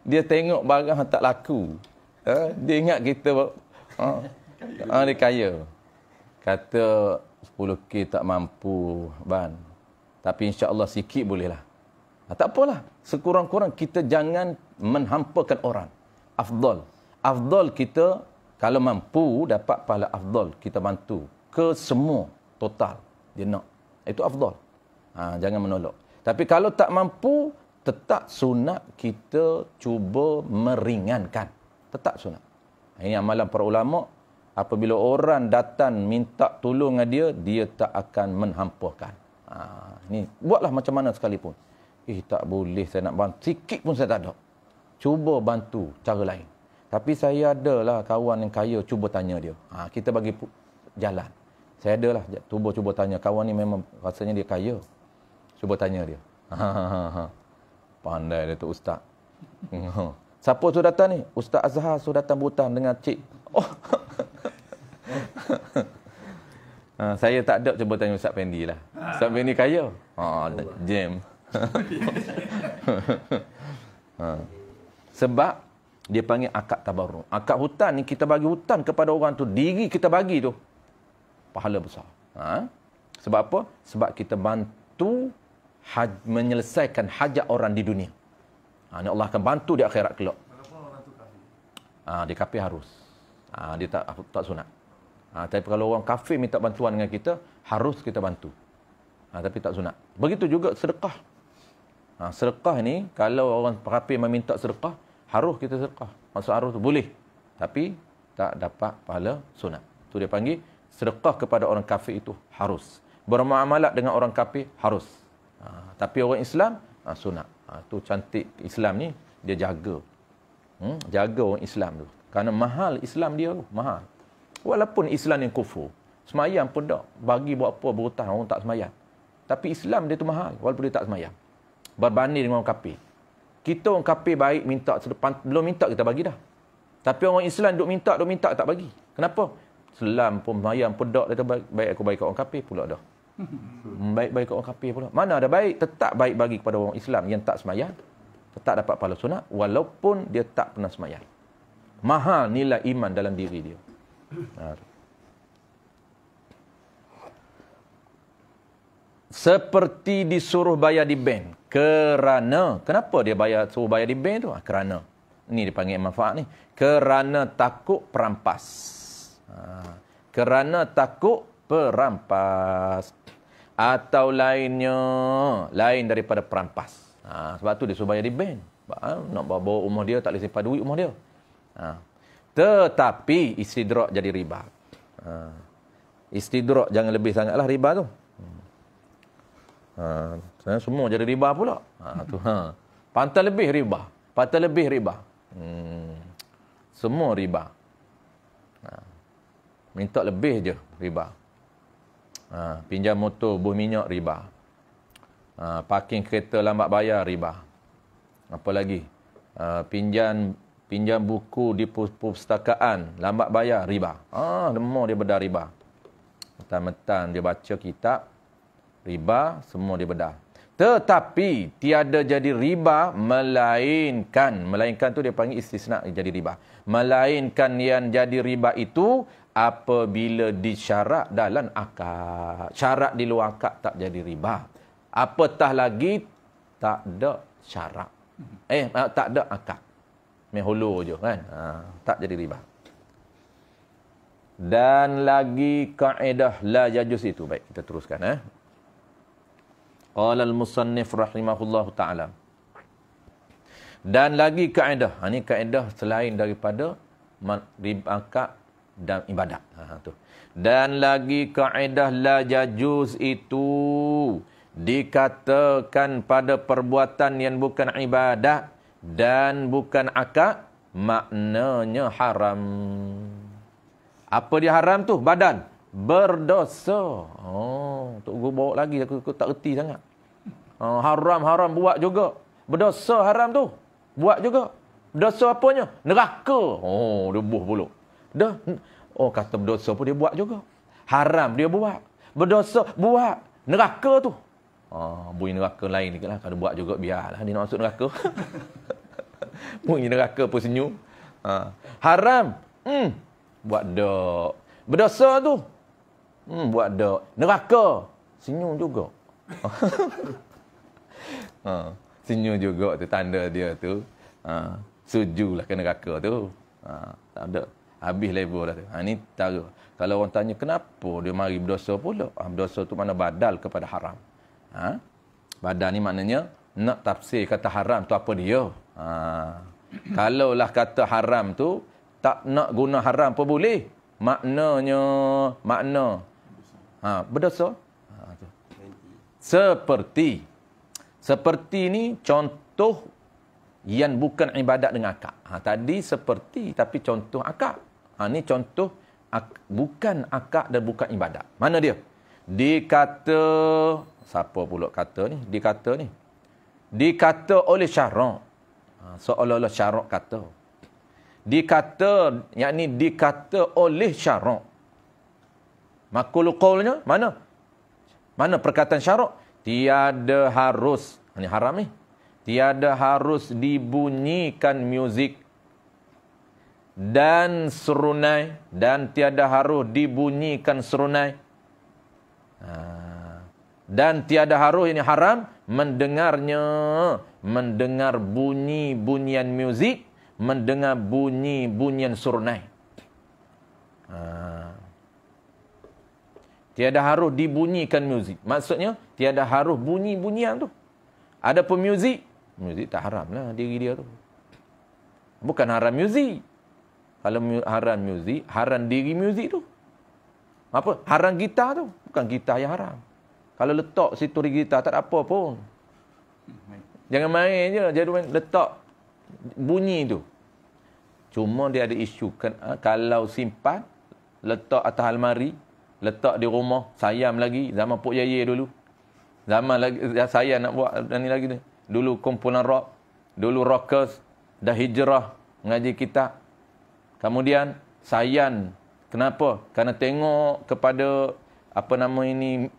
Dia tengok barang tak laku. Dia ingat kita dia kaya. Kata 10K tak mampu, Ban. Tapi insya-Allah sikit bolehlah. Tak apalah. Sekurang-kurang kita jangan menghampakan orang. Afdal kita kalau mampu dapat pahala afdal kita bantu ke semua total dia nak. Itu afdal. Jangan menolak. Tapi kalau tak mampu, tetap sunat kita cuba meringankan. Tetap sunat. Ini amalan para ulama. Apabila orang datang minta tolong dengan dia tak akan menghampakan. Ini buatlah macam mana sekalipun. Tak boleh saya nak bantu. Sikit pun saya tak ada. Cuba bantu cara lain. Tapi saya adalah kawan yang kaya, cuba tanya dia. Kita bagi jalan. Saya adalah, cuba tanya. Kawan ni memang rasanya dia kaya. Cuba tanya dia. Pandai dia tu ustaz. Siapa sudah datang ni? Ustaz Azhar sudah datang berhutang dengan cik. Saya tak ada, cuba tanya Ustaz Fendi lah. Ustaz Fendi kaya? Jam. Sebab dia panggil akad tabarruk. Akad hutang ni kita bagi hutang kepada orang tu, diri kita bagi tu pahala besar. Sebab apa? Sebab kita bantu menyelesaikan hajat orang di dunia. Allah akan bantu di akhirat kelak. Dia kafir harus. Dia tak sunat. Tapi kalau orang kafir minta bantuan dengan kita, harus kita bantu. Tapi tak sunat. Begitu juga sedekah. Sedekah ni, kalau orang kafir meminta sedekah, harus kita sedekah. Maksud harus tu boleh. Tapi tak dapat pahala sunat. Tu dia panggil sedekah kepada orang kafir itu harus. Bermuamalat dengan orang kafir harus. Tapi orang Islam sunat. Tu cantik Islam ni, dia jaga. Jaga orang Islam tu. Kerana mahal Islam dia tu, mahal. Walaupun Islam yang kufur, semayang pun tak. Bagi buat apa berhutang orang tak semayang. Tapi Islam dia tu mahal walaupun dia tak semayang. Berbanding dengan orang kafir. Kita orang kafir baik minta belum minta kita bagi dah. Tapi orang Islam duk minta tak bagi. Kenapa? Islam pun semayang pun tak, dia baik aku baik kat orang kafir pula dah. Baik-baik kat orang kafir pula. Mana ada baik? Tetap baik bagi kepada orang Islam yang tak semayang. Tetap dapat pahala sunat walaupun dia tak pernah semayang. Mahal nilai iman dalam diri dia. seperti disuruh bayar di bank. Kerana, kenapa dia suruh bayar di bank tu? Kerana, ni dipanggil manfaat ni. Kerana takut perampas. Kerana takut perampas. Atau lainnya, lain daripada perampas. Sebab tu dia suruh bayar di bank. Nak bawa rumah dia, tak boleh simpan duit rumah dia. Tetapi istidrak jadi riba. Istidrak jangan lebih sangatlah riba tu. Semua jadi riba pula. Pantai lebih riba. Pantai lebih riba. Semua riba. Minta lebih je riba. Pinjam motor, buh minyak, riba. Parking kereta lambat bayar, riba. Apa lagi? Pinjam buku di perpustakaan, lambat bayar, riba. Semua dia bedah riba. Mentang-mentang dia baca kitab, riba, semua dia bedah. Tetapi tiada jadi riba melainkan tu dia panggil istisna jadi riba. Melainkan yang jadi riba itu apabila disyarat dalam akad. Syarat di luar akad tak jadi riba. Apatah lagi tak ada syarat. Tak ada akad. Main hulu je kan. Tak jadi riba. Dan lagi kaedah la yajuz itu. Baik, kita teruskan. Qala al-musannif rahimahullahu ta'ala. Dan lagi kaedah. Ini kaedah selain daripada akad dan ibadat. Dan lagi kaedah la yajuz itu dikatakan pada perbuatan yang bukan ibadat dan bukan akad, maknanya haram. Apa dia haram tu? Badan. Berdosa. Tok Guru bawa lagi, aku tak erti sangat. Haram buat juga. Berdosa haram tu. Buat juga. Berdosa apanya? Neraka. Debuh pula. Kata berdosa pun dia buat juga. Haram dia buat. Berdosa buat. Neraka tu. Bunyi neraka lain ni lah. Kalau buat juga biarlah dia nak masuk neraka. Bunyi neraka pun senyum. Haram. Buat dak. Berdosa tu. Buat dak. Neraka. Senyum juga. Senyum juga tu tanda dia tu. Sujulah ke neraka tu. Tak ada. Habis level dah tu. Ni cara. Kalau orang tanya kenapa dia mari berdosa pula. Berdosa tu mana badal kepada haram. Badal ni maknanya nak tafsir kata haram tu apa dia. Kalaulah kata haram tu tak nak guna haram pun boleh. Maknanya berdosa. Seperti ni contoh yang bukan ibadat dengan akad. Tadi seperti tapi contoh akad. Ni contoh bukan akad dan bukan ibadat. Mana dia? Dikata, siapa pula kata ni? Dikata oleh syarak. Seolah-olah syarak kata. Dikata, yakni dikata oleh syarak. Makul qaulnya mana? Mana perkataan syarak? Tiada harus, ini haram ni. Tiada harus dibunyikan muzik dan serunai, dan tiada harus dibunyikan serunai. Dan tiada harus, ini haram, mendengar bunyi-bunyian muzik, mendengar bunyi-bunyian serunai. Tiada harus dibunyikan muzik. Maksudnya, tiada harus bunyi-bunyian tu. Ada pun muzik tak haram lah diri dia tu. Bukan haram muzik. Kalau haram muzik, haram diri muzik tu. Apa? Haram gitar tu. Bukan gitar yang haram. Kalau letak situ di gitar, tak ada apa pun. Jangan main je. Jadi letak bunyi tu. Cuma dia ada isu. Kalau simpan, letak atas almari, letak di rumah, sayam lagi. Zaman Pok Yaya dulu. Zaman lagi, saya nak buat ni lagi ni. Dulu kumpulan rock. Dulu rockers. Dah hijrah. Ngaji kitab. Kemudian, sayan. Kenapa? Kerana tengok kepada apa nama ini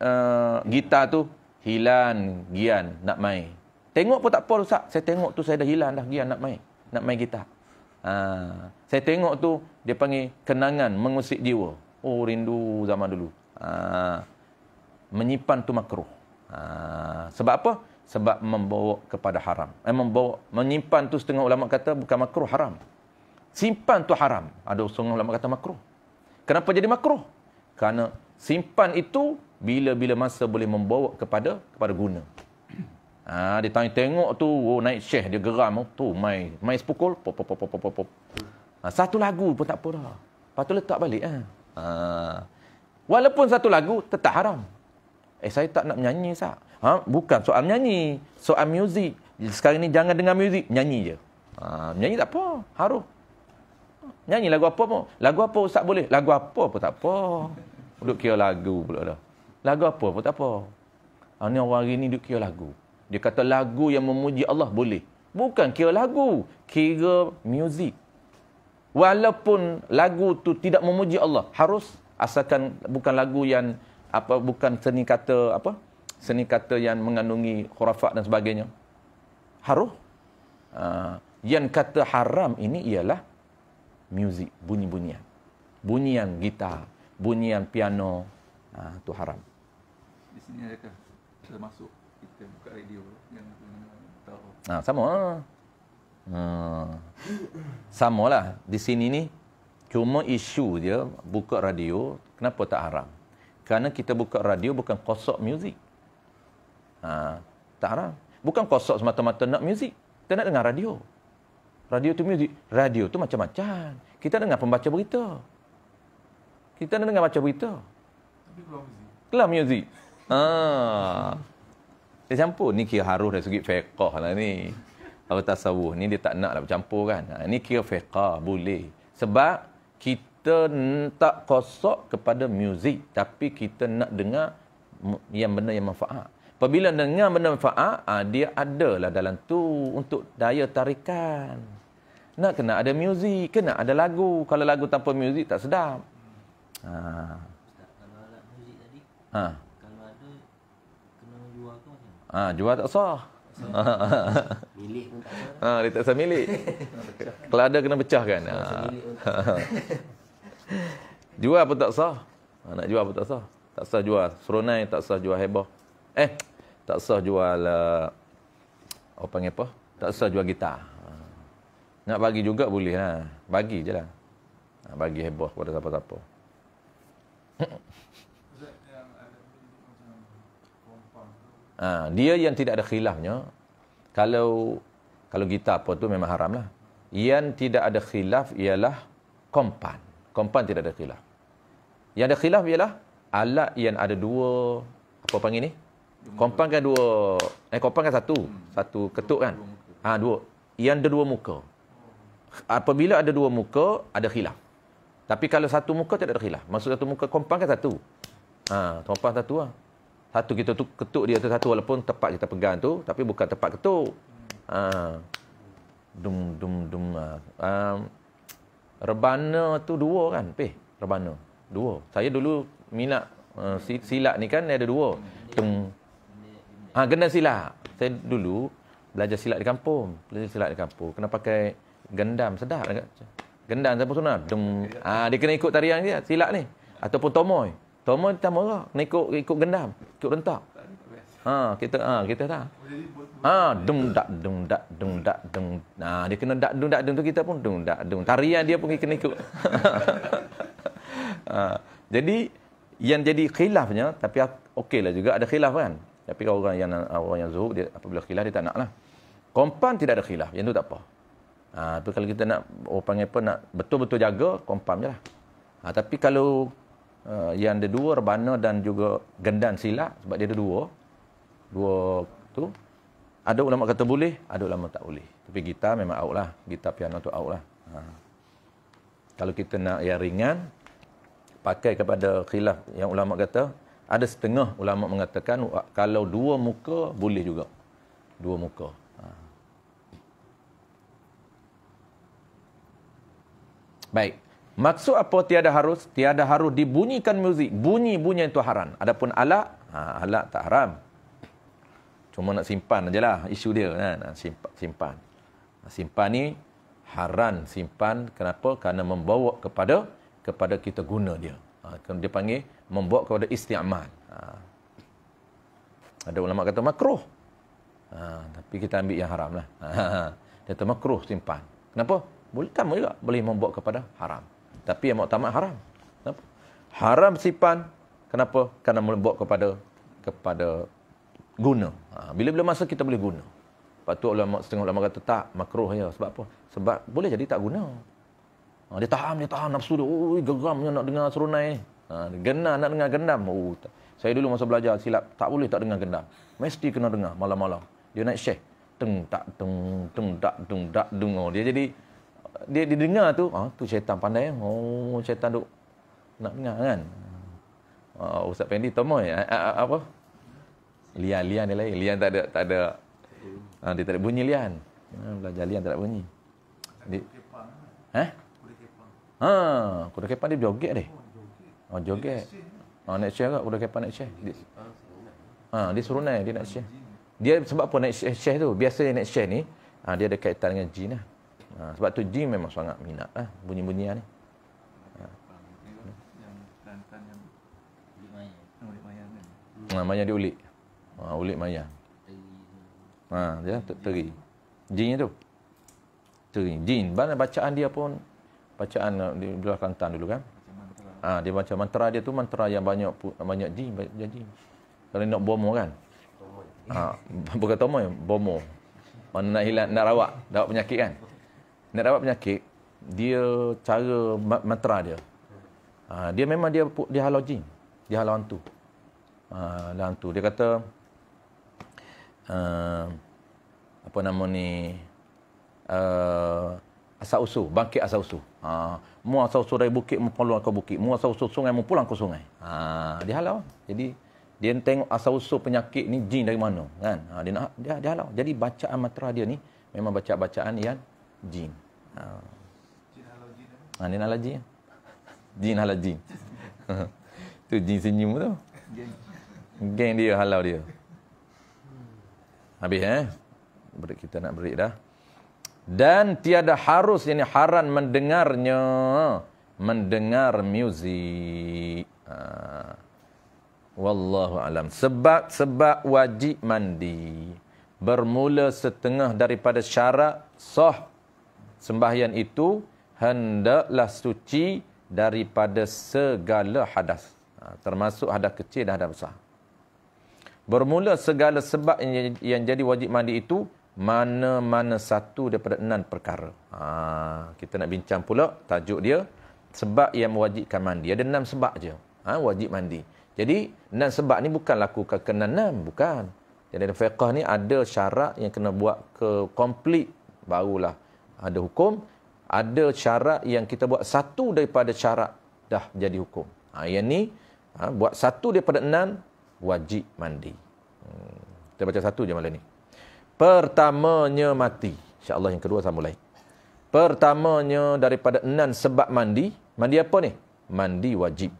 gitar tu hilang gian nak main. Tengok pun tak apa Ustaz. Saya tengok tu saya dah hilang dah gian nak main gitar. Saya tengok tu dia panggil kenangan mengusik jiwa. Rindu zaman dulu. Menyimpan tu makruh. Sebab apa? Sebab membawa kepada haram. Menyimpan tu setengah ulama kata bukan makruh, haram. Simpan tu haram. Ada setengah ulama kata makruh. Kenapa jadi makruh? Kerana simpan itu bila-bila masa boleh membawa kepada guna. Dia tengok tu, naik syekh, dia geram tu, main sepukul, pop. Satu lagu pun tak apa dah. Lepas tu letak balik. Walaupun satu lagu, tetap haram. Saya tak nak menyanyi, Sah. Bukan soal menyanyi, soal muzik. Sekarang ni jangan dengar muzik, nyanyi je. Menyanyi tak apa, harum. Nyanyi lagu apa pun. Lagu apa Ustaz boleh? Lagu apa pun tak apa. Duk kira lagu pula dah. Lagu apa pun tak apa. Ni orang hari ni duk kira lagu. Dia kata lagu yang memuji Allah boleh. Bukan kira lagu, kira muzik. Walaupun lagu tu tidak memuji Allah, harus asalkan bukan lagu yang bukan seni kata yang mengandungi khurafat dan sebagainya. Harus. Yang kata haram ini ialah muzik, bunyi-bunyian. Bunyian gitar, bunyian piano, tu haram. Di sini adakah termasuk kita buka radio yang tahu? Sama. Sama lah. Di sini ni, cuma isu dia buka radio, kenapa tak haram? Kerana kita buka radio bukan kosok muzik. Tak haram. Bukan kosok semata-mata nak muzik. Kita nak dengar radio. Radio tu muzik. Radio tu macam-macam. Kita dengar pembaca berita. Kita nak dengar baca berita. Tapi keluar muzik. Keluar muzik. Dia campur. Ni kira harus dari segi fiqah lah ni. Kalau tasawuf ni dia tak nak lah bercampur kan. Ni kira fiqah. Boleh. Sebab kita tak kosok kepada muzik. Tapi kita nak dengar yang benda yang manfaat. Apabila dengar benda manfaat, dia adalah dalam tu untuk daya tarikan. Nak kena ada muzik, kena ada lagu. Kalau lagu tanpa muzik tak sedap. Ustaz, kalau alat muzik tadi, kalau ada, kena jual ke macam? Jual tak sah. Milik pun tak sah. Dia tak sah milik. Kalau ada kena pecahkan. Jual pun tak sah. Nak jual pun tak sah. Tak sah jual seronai, tak sah jual hebah. Tak sah jual panggil apa? Tak sah jual gitar. Nak bagi juga boleh lah. Bagi je lah. Bagi hebah kepada siapa-siapa. Dia yang tidak ada khilafnya, kalau gitar apa tu memang haram lah. Yang tidak ada khilaf ialah kompan. Kompan tidak ada khilaf. Yang ada khilaf ialah alat yang ada dua, apa panggil ni? Kompan kan dua, kompan kan satu ketuk kan? Dua. Yang ada dua muka. Apabila ada dua muka, ada khilaf. Tapi kalau satu muka tidak ada khilaf. Maksud satu muka, kompan kan satu. Kompan satu lah. Satu kita tu ketuk dia tu satu, walaupun tepat kita pegang tu, tapi bukan tepat ketuk. Rebana tu dua kan? Rebana. Dua. Saya dulu minat silat ni kan ada dua. Gendang silat. Saya dulu belajar silat di kampung. Kena pakai gendam, sedap. Gendam siapa sunat? Dia kena ikut tarian dia, silat ni. Ataupun tomoy. Tomoy tak marah. Kena ikut gendam. Ikut rentak. Kita tak. Dung. Dia kena dak dung tu, kita pun dung. Tarian dia pun kena ikut. Jadi yang jadi khilafnya, tapi okeylah juga ada khilaf kan. Tapi orang yang zuhud, dia apabila khilaf dia tak nak lah. Kompan tidak ada khilaf, yang tu tak apa. Tu kalau kita nak panggil apa, nak betul-betul jaga, kompan je lah. Tapi kalau yang ada dua, rebana dan juga gendang silat, sebab dia ada dua tu, ada ulama kata boleh, ada ulama tak boleh. Tapi gitar memang out lah, gitar piano tu out lah. Kalau kita nak yang ringan, pakai kepada khilaf yang ulama kata, ada setengah ulama mengatakan kalau dua muka boleh juga. Dua muka. Baik. Maksud apa tiada harus? Tiada harus dibunyikan muzik. Bunyi-bunyian itu haram. Adapun alat, alat tak haram. Cuma nak simpan ajalah isu dia kan. Simpan. Simpan ni haram simpan. Kenapa? Kerana membawa kepada kita guna dia. Dia panggil membawa kepada isti'mal. Ada ulama kata makruh. Tapi kita ambil yang haram lah. Dia kata makruh simpan. Kenapa? Boleh sama juga. Boleh membawa kepada haram. Tapi yang muktamad haram. Kenapa? Haram simpan. Kenapa? Kerana membawa kepada guna. Bila-bila masa kita boleh guna. Lepas tu setengah ulama kata tak, makruh ya. Sebab apa? Sebab boleh jadi tak guna. Dia tahan nafsu dia. Geramnya nak dengar serunai ni. Genam nak dengar gendam. Saya dulu masa belajar silap, tak boleh tak dengar gendam. Mesti kena dengar malam-malam. Dia naik syekh. Teng tak. Dia jadi dia dengar tu, tu syaitan pandai. Syaitan duk nak dengar kan. Ustaz Pendi tomoy apa? Lian dia lain. Lian tak ada dia tak ada bunyi lian. Belajar lian tak ada bunyi. Kuda kepang dia joget deh. Joget. Naik syekh kat kuda kepang naik syekh. Dia serunai dia naik syekh. Dia sebab apa naik syekh tu? Biasa naik syekh ni dia ada kaitan dengan jin lah. Sebab tu jin memang sangat minat lah bunyi-bunyian ni. Mayang dia ulik. Ulik mayang. Dia teri. Jin tu. Teri. Jin. Bacaan dia pun bacaan di belah Kelantan dulu kan. Dia baca mantra dia tu mantra yang banyak jin. Kalau nak bomo kan. Bukan tomoy, bomo. Mana nak hilang, nak rawat penyakit kan. Nak rawat penyakit, dia cara mantra dia. Dia memang dia halau jin. Dia halau hantu. Hantu. Dia kata apa nama ni asal-usul, bangkit asal-usul. Mu asal-usul dari bukit, mu pulang ke bukit. Mu asal-usul sungai, mu pulang ke sungai. Dia halau. Jadi dia tengok asal-usul penyakit ni jin dari mana kan. Dia halau. Jadi bacaan mantra dia ni memang bacaan yang jin. Jin halau jin. Dia halau jin. Jin halau jin. Tu jin senyum tu. Geng dia halau dia. Habis kita nak break dah. Dan tiada harus ini haram mendengar muzik. Wallahu alam. Sebab wajib mandi bermula setengah daripada syarat sah sembahyang itu hendaklah suci daripada segala hadas, termasuk hadas kecil dan hadas besar. Bermula segala sebab yang jadi wajib mandi itu mana-mana satu daripada 6 perkara. Kita nak bincang pula tajuk dia, sebab yang mewajibkan mandi. Ada 6 sebab je wajib mandi. Jadi 6 sebab ni bukan laku kena 6, bukan. Jadi dalam fiqh ni ada syarat yang kena buat ke komplit barulah ada hukum. Ada syarat yang kita buat satu daripada syarat dah jadi hukum. Yang ni buat satu daripada 6 wajib mandi. Kita baca satu je malam ni. Pertamanya mati. InsyaAllah yang kedua sama lain. Pertamanya daripada 6 sebab mandi. Mandi apa ni? Mandi wajib.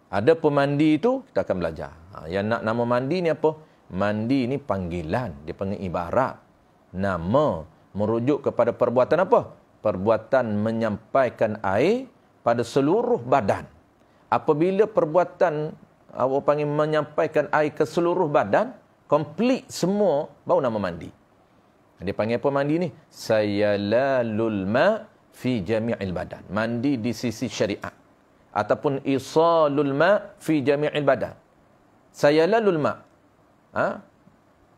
Ada pemandi itu, kita akan belajar. Yang nak nama mandi ni apa? Mandi ni panggilan. Dia panggil ibarat. Nama merujuk kepada perbuatan apa? Perbuatan menyampaikan air pada seluruh badan. Apabila perbuatan awak panggil menyampaikan air ke seluruh badan, komplit semua, baru nama mandi. Dia panggil apa mandi ni? Sayalalul ma fi jami'il badan. Mandi di sisi syariat. Ataupun isalul ma fi jami'il badan. Sayalalul ma.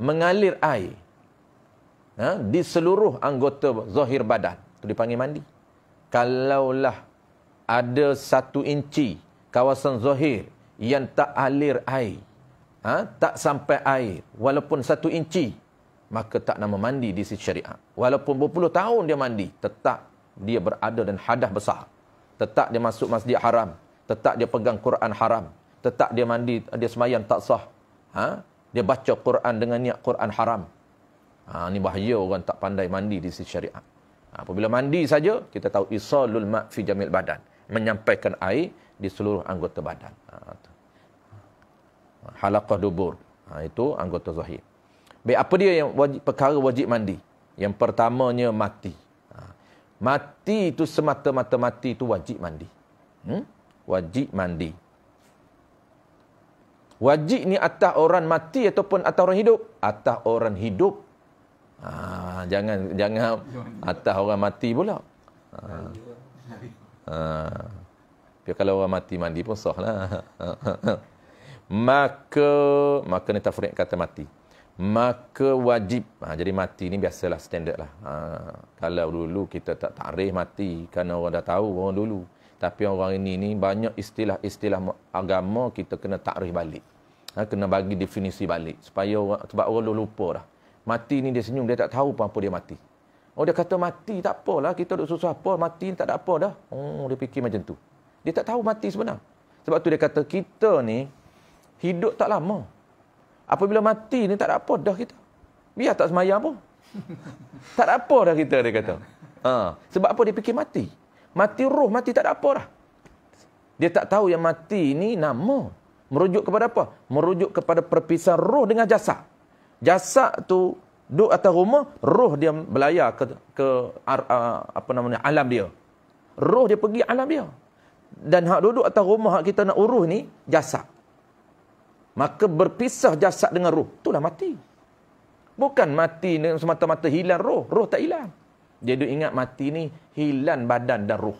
Mengalir air. Di seluruh anggota zahir badan. Itu dipanggil mandi. Kalaulah ada 1 inci kawasan zahir yang tak alir air, tak sampai air, walaupun 1 inci, maka tak nama mandi di sisi syariat. Walaupun berpuluh tahun dia mandi, tetap dia berada dan hadas besar. Tetap dia masuk masjid haram. Tetap dia pegang Quran haram. Tetap dia mandi, dia semayang tak sah. Dia baca Quran dengan niat Quran haram. Ni bahaya orang tak pandai mandi di sisi syariat. Apabila mandi saja, kita tahu isalul ma' fi jamil badan. Menyampaikan air di seluruh anggota badan. Halaqah dubur. Itu anggota zahir. Baik, apa dia yang perkara wajib mandi? Yang pertamanya mati. Mati itu semata-mata mati itu wajib mandi. Wajib mandi. Wajib ni atas orang mati ataupun atas orang hidup? Atas orang hidup. Jangan atas orang mati pula. Kalau orang mati mandi pun sah lah. Maka ni tafriq kata mati. Maka wajib. Jadi mati ni biasalah standard lah. Kalau dulu kita tak takrif mati kerana orang dah tahu orang dulu. Tapi orang ini ni banyak istilah-istilah agama kita kena takrif balik. Kena bagi definisi balik sebab orang dah lupa dah. Mati ni dia senyum, dia tak tahu apa dia mati. Dia kata mati tak apalah, kita duk susah apa, mati tak ada apa dah. Dia fikir macam tu. Dia tak tahu mati sebenar. Sebab tu dia kata kita ni hidup tak lama. Apabila mati ni tak ada apa dah kita. Biar tak semayang pun. Tak ada apa dah kita, dia kata. Sebab apa dia fikir mati? Mati roh, mati tak ada apa dah. Dia tak tahu yang mati ni nama. Merujuk kepada apa? Merujuk kepada perpisahan roh dengan jasad. Jasad tu duduk atas rumah, roh dia belayar ke alam dia. Roh dia pergi alam dia. Dan hak duduk atas rumah hak kita nak urus ni jasad. Maka berpisah jasad dengan roh, itulah mati. Bukan mati semata-mata hilang roh, roh tak hilang. Dia duk ingat mati ni hilang badan dan roh.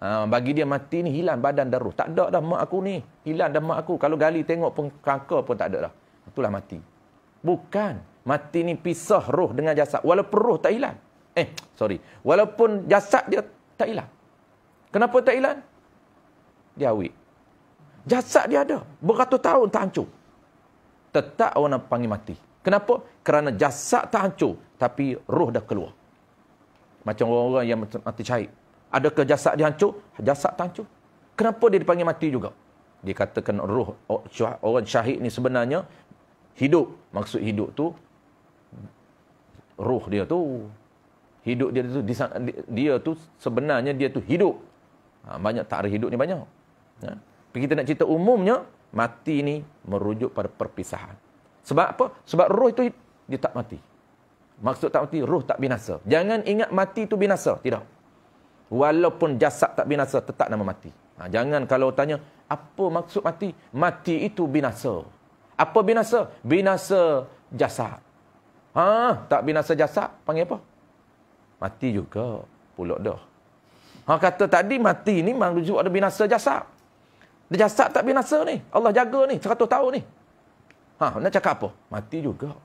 Bagi dia mati ni hilang badan dan roh. Tak ada dah mak aku ni, hilang dah mak aku. Kalau gali tengok pun kanker pun tak ada dah. Itulah mati. Bukan. Mati ni pisah roh dengan jasad. Walaupun roh tak hilang. Walaupun jasad dia tak hilang. Kenapa tak hilang? Dia awet. Jasad dia ada. Beratus tahun tak hancur. Tetap orang panggil mati. Kenapa? Kerana jasad tak hancur. Tapi roh dah keluar. Macam orang-orang yang mati syahid. Adakah jasad dia hancur? Jasad tak hancur. Kenapa dia dipanggil mati juga? Dia katakan roh orang syahid ni sebenarnya hidup. Maksud hidup tu, roh dia tu, hidup dia tu sebenarnya dia tu hidup. Banyak takrif hidup ni banyak. Tapi kita nak cerita umumnya, mati ni merujuk pada perpisahan. Sebab apa? Sebab roh itu dia tak mati. Maksud tak mati, roh tak binasa. Jangan ingat mati itu binasa. Tidak. Walaupun jasad tak binasa, tetap nama mati. Jangan kalau tanya, apa maksud mati? Mati itu binasa. Apa binasa? Binasa jasad. Tak binasa jasad, panggil apa? Mati juga. Pulak dah. Kata tadi mati ni merujuk ada binasa jasad. Jasad tak binasa ni. Allah jaga ni, 100 tahun ni. Nak cakap apa? Mati juga.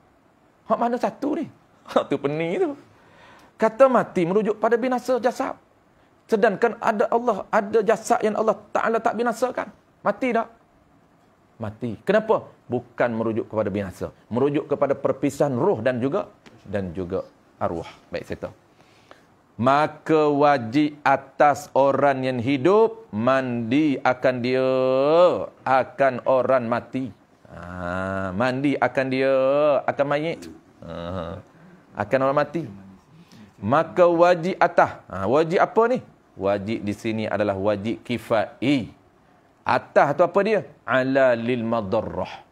Mana satu ni? Tu pening tu. Kata mati merujuk pada binasa jasad. Sedangkan ada jasad yang Allah Ta'ala tak binasakan. Mati tak? Mati. Kenapa? Bukan merujuk kepada binasa. Merujuk kepada perpisahan roh dan juga arwah. Baik, saya tahu. Maka wajib atas orang yang hidup, mandi akan orang mati. Mandi akan akan mayit. Akan orang mati. Maka wajib atas. Wajib apa ni? Wajib di sini adalah wajib kifai. Atas tu apa dia? Ala lil madarrah.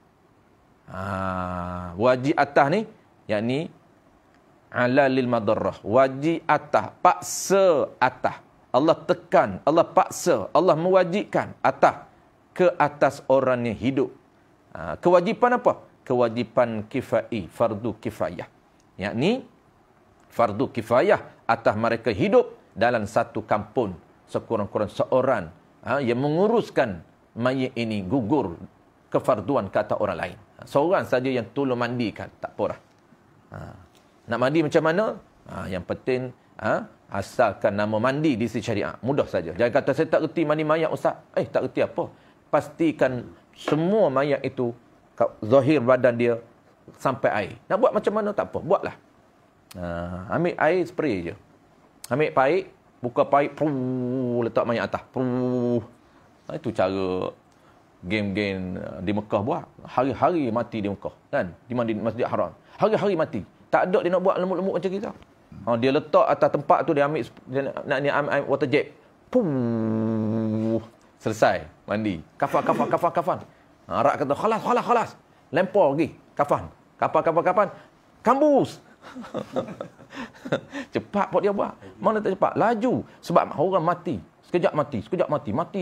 Wajib atas ni, yakni ala lil madarrah. Wajib atas, paksa atas. Allah tekan, Allah paksa, Allah mewajibkan atas ke atas orang yang hidup. Kewajipan apa? Kewajipan kifai, fardu kifayah. Yakni fardu kifayah atas mereka hidup dalam satu kampung, sekurang-kurang seorang yang menguruskan mayit ini gugur kefarduan kata orang lain. Seorang saja yang tolong mandikan, tak apa dah. Nak mandi macam mana? Yang penting asalkan nama mandi di sisi syariat. Mudah saja. Jangan kata saya tak reti mandi mayat ustaz. Tak reti apa? Pastikan semua mayat itu zahir badan dia sampai air. Nak buat macam mana tak apa, buatlah. Ambil air spray je. Ambil paip, buka paip, letak mayat atas. Itu cara game-game di Mekah buat. Hari-hari mati di Mekah, kan? Di Masjid Haram. Hari-hari mati. Tak ada dia nak buat lemuk-lemuk macam kita. Dia letak atas tempat tu, dia ambil ambil water jet. Selesai mandi. Kafan. Arak kata khalas. Lempar lagi kafan. Kapan? Kambus. Cepat buat dia buat. Mana tak cepat? Laju. Sebab orang mati. Sekejap mati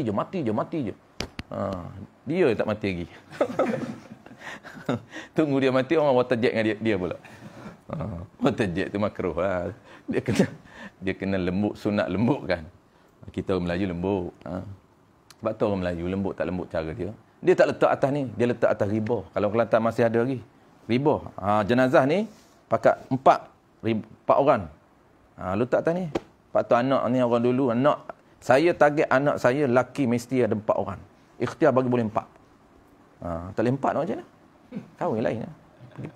je. Dia tak mati lagi. Tunggu dia mati, orang waterjet dengan dia pula. Waterjet tu makruh lah. Dia kena lembut, sunat lembut kan. Kita orang Melayu lembut. Sebab tu orang Melayu lembut tak lembut cara dia. Dia tak letak atas ni, dia letak atas riba. Kalau Kelantan masih ada lagi. Riba. Jenazah ni pakat 4 orang. Letak atas ni. Lepas tu anak ni orang dulu, anak saya target anak saya laki mesti ada 4 orang. Ikhtiar bagi boleh 4. Tak boleh 4 nak macam mana? Kahwin lain. Pergi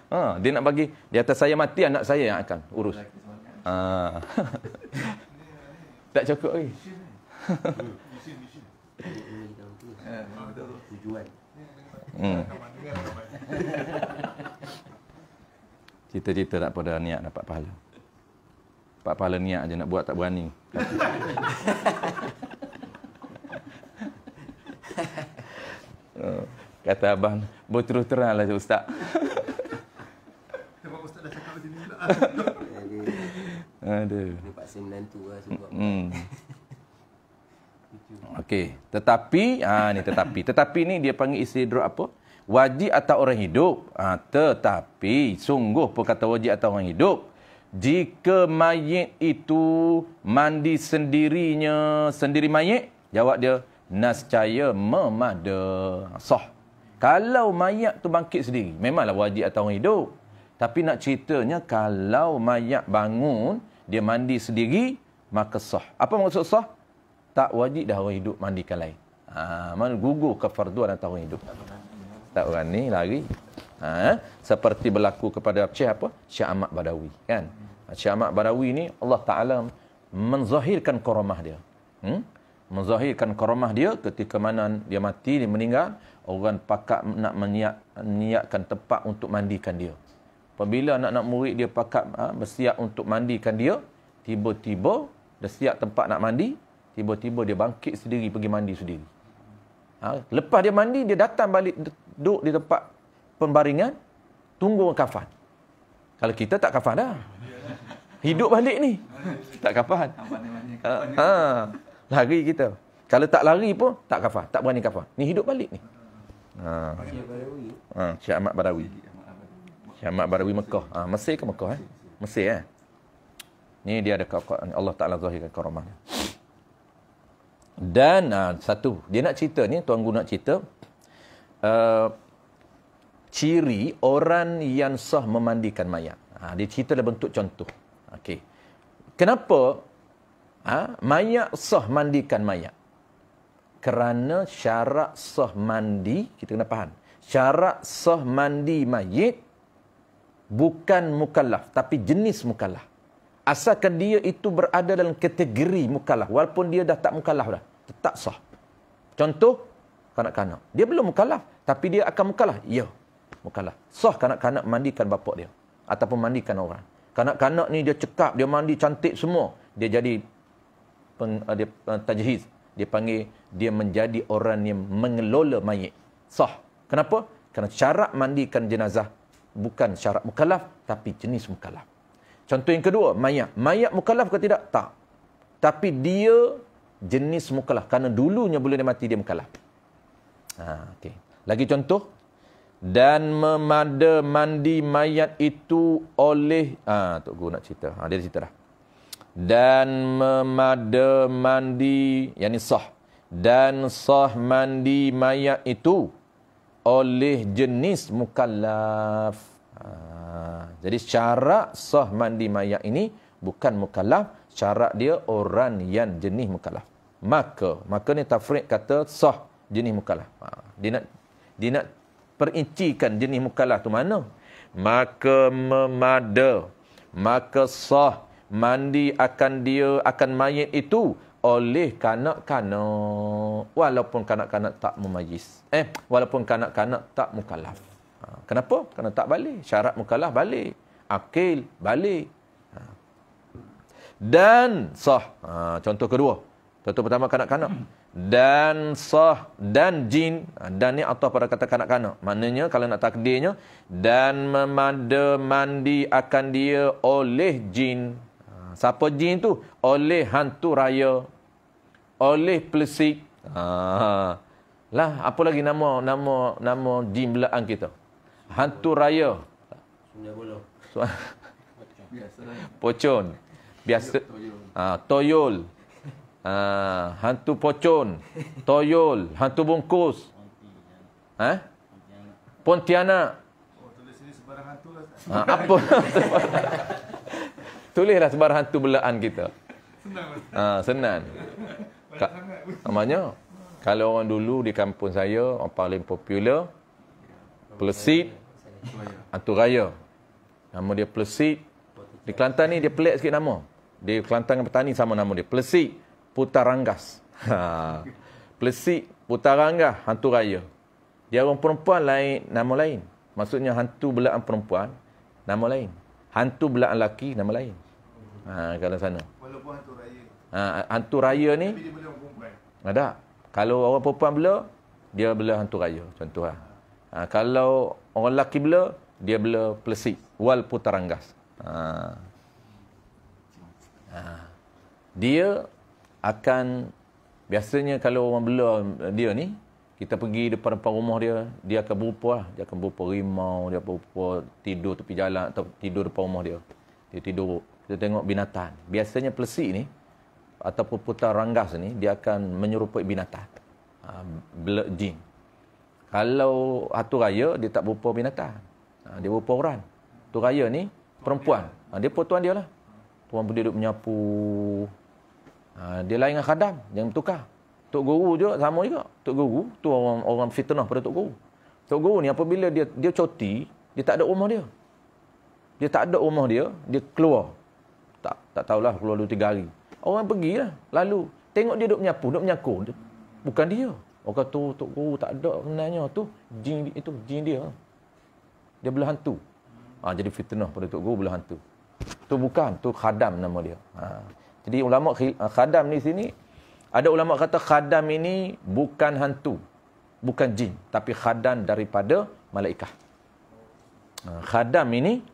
4. Dia nak bagi, di atas saya mati, anak saya yang akan urus. Tak cukup lagi. Tujuan. Cita-cita tak pada niat dapat pahala. Dapat pahala niat aja nak buat tak berani. Kata abang, berterus terang lah Ustaz. Sebab Ustaz dah cakap macam ni pula. Aduh. Dia paksa menantu lah sebab. Okey, tetapi ni dia panggil istidrak apa? Wajib atas orang hidup. Tetapi sungguh pun kata wajib atas orang hidup, jika mayit itu mandi sendirinya, sendiri mayit, jawab dia nascaya memada, sah. Kalau mayat tu bangkit sendiri, memanglah wajib atas orang hidup. Tapi nak ceritanya, kalau mayat bangun, dia mandi sendiri, maka sah. Apa maksud sah? Tak wajib dah orang hidup mandikan lain. Mana gugur kefarduan atas orang hidup. Tak orang ni lari. Seperti berlaku kepada Syekh Ahmad Badawi. Kan? Syekh Ahmad Badawi ni, Allah Ta'ala menzahirkan karamah dia. Menzahirkan karamah dia ketika mana dia mati, dia meninggal. Orang pakat nak menyiapkan tempat untuk mandikan dia. Apabila anak-anak murid dia pakat bersiap untuk mandikan dia, tiba-tiba dah siap tempat nak mandi, tiba-tiba dia bangkit sendiri pergi mandi sendiri. Lepas dia mandi, dia datang balik duduk di tempat pembaringan, tunggu kafan. Kalau kita tak kafan dah. Hidup balik ni. Tak kafan. Lari kita. Kalau tak lari pun tak kafan, tak berani kafan. Ni hidup balik ni. Syekh Ahmad Badawi. Syekh Ahmad Badawi Mekah. Mesir ke Mekah? Mesir. Ni dia ada Allah Ta'ala zahirkan karamah dia. Dan satu, dia nak cerita ni, Tuan Guru nak cerita ciri orang yang sah memandikan mayat. Dia cerita dalam bentuk contoh. Okey. Kenapa mayat sah mandikan mayat? Kerana syarat sah mandi, kita kena faham. Syarat sah mandi mayit bukan mukallaf, tapi jenis mukallaf. Asalkan dia itu berada dalam kategori mukallaf, walaupun dia dah tak mukallaf dah, tetap sah. Contoh, kanak-kanak. Dia belum mukallaf, tapi dia akan mukallaf. Ya, mukallaf. Sah kanak-kanak mandikan bapak dia ataupun mandikan orang. Kanak-kanak ni dia cekap, dia mandi cantik semua. Dia jadi tajhiz. Dia panggil, dia menjadi orang yang mengelola mayit. Sah. Kenapa? Kerana syarat mandikan jenazah bukan syarat mukallaf, tapi jenis mukallaf. Contoh yang kedua, mayat. Mayat mukallaf ke tidak? Tak. Tapi dia jenis mukallaf. Kerana dulunya boleh dia mati, dia mukallaf. Okay. Lagi contoh. Dan memada mandi mayat itu oleh... Tok Guru nak cerita. Dia cerita dah. Dan memada mandi, yakni sah. Dan sah mandi mayat itu oleh jenis mukallaf. Jadi syarat sah mandi mayat ini bukan mukallaf, syarat dia orang yang jenis mukallaf. Maka ni tafriq kata sah jenis mukallaf. Dia nak perincikan jenis mukallaf tu mana? Maka memada, maka sah mandi akan mayit itu oleh kanak-kanak, walaupun kanak-kanak tak mumayyiz. Walaupun kanak-kanak tak mukallaf. Kenapa? Kerana tak balik. Syarat mukallaf balik. Akil balik. Dan sah. Contoh kedua. Contoh pertama kanak-kanak. Dan sah dan jin. Dan ni atau pada kata kanak-kanak. Maknanya kalau nak takdirnya, dan memada mandi akan dia oleh jin. Siapa jin tu? Oleh hantu raya, oleh pelesik. Lah, apa lagi nama jin belaan kita? Hantu raya. Sunda Bolong. Biasa lah. Pocon. Biasa. Toyol. Hantu pocon. Toyol. Hantu bungkus. Pontianak. Oh, tulis sini sebarang hantu lah. Apa? Tulislah sebarang hantu belaan kita. Senang. Senang. Banyak sangat. Namanya, kalau orang dulu di kampung saya, orang paling popular, Plesit, hantu raya. Nama dia Plesit. Di Kelantan ni dia pelik sikit nama. Di Kelantan Petani sama nama dia. Plesit Putaranggas. Plesit Putaranggas, hantu raya. Dia orang perempuan lain, nama lain. Maksudnya hantu belaan perempuan, nama lain. Hantu belaan lelaki, nama lain. Kalau sana. Walaupun hantu raya. Hantu raya ni, Tapi dia boleh orang perempuan. ada. Kalau orang perempuan bela, dia bela hantu raya. Contoh lah. Kalau orang lelaki bela, dia bela Plesit. Wal Putaranggas. Dia akan, biasanya kalau orang bela dia ni, kita pergi depan rumah dia, dia akan berupa lah. Dia akan berupa rimau, dia berupa tidur tepi jalan atau tidur depan rumah dia. Dia tidur, kita tengok binatang. Biasanya Plesit ni, ataupun Putaranggas ni, dia akan menyerupai binatang. Bela jin. Kalau hantu raya, dia tak berupa binatang. Dia berupa orang. Hantu raya ni, perempuan. Dia perempuan dia lah. Perempuan duduk menyapu. Dia lain dengan khadam. Jangan bertukar. Tok Guru juga sama juga. Tok Guru tu orang fitnah pada Tok Guru. Tok Guru ni apabila dia cuti, dia tak ada rumah dia. Dia tak ada rumah dia, dia keluar. Tak tahulah keluar 2-3 hari. Orang pergilah. Lalu tengok dia duduk menyapu, duduk menyakur. Bukan dia. Orang kata Tok Guru tak ada sebenarnya tu. Jin dia. Dia belah hantu. Jadi fitnah pada Tok Guru belah hantu. Tu bukan, tu khadam nama dia. Jadi ulama khadam ni sini, ada ulama kata khadam ini bukan hantu, bukan jin, tapi khadam daripada malaikah. Khadam ini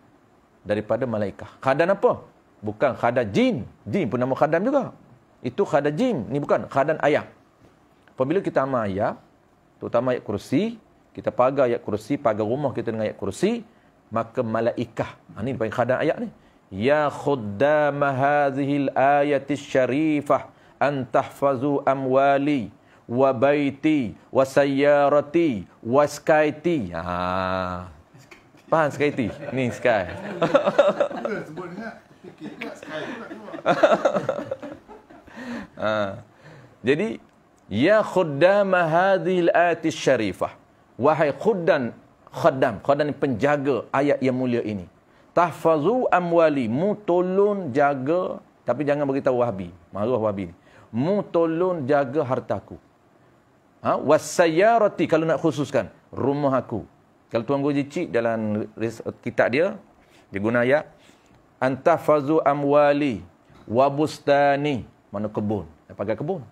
daripada malaikah. Khadam apa? Bukan khadam jin. Jin pun nama khadam juga. Itu khadam jin. Ni bukan khadam ayat. Apabila kita amal ayat, terutama ayat kursi, kita pagar ayat kursi, pagar rumah kita dengan ayat kursi, maka malaikah. Ini dipanggil khadam ayat ni. Ya khuddam hadhil ayatis syarifah an tahfazu amwali wa baiti wa sayyarati wa skaiti. Faham skaiti? Ni sky. Sebut dengar. Fikir juga sekali pula keluar. Jadi ya khuddam hadhil ayatis syarifah. Wahai khuddam ni penjaga ayat yang mulia ini. Tahfazu amwali, mu tolong jaga, tapi jangan beritahu Wahabi, marah Wahabi ni. Mu tolong jaga hartaku. Wasayyarati, kalau nak khususkan, rumah aku. Kalau Tuan Guru Cik dalam kitab dia guna ayat antahfazu amwali wabustani, mana kebun, pakai kebun.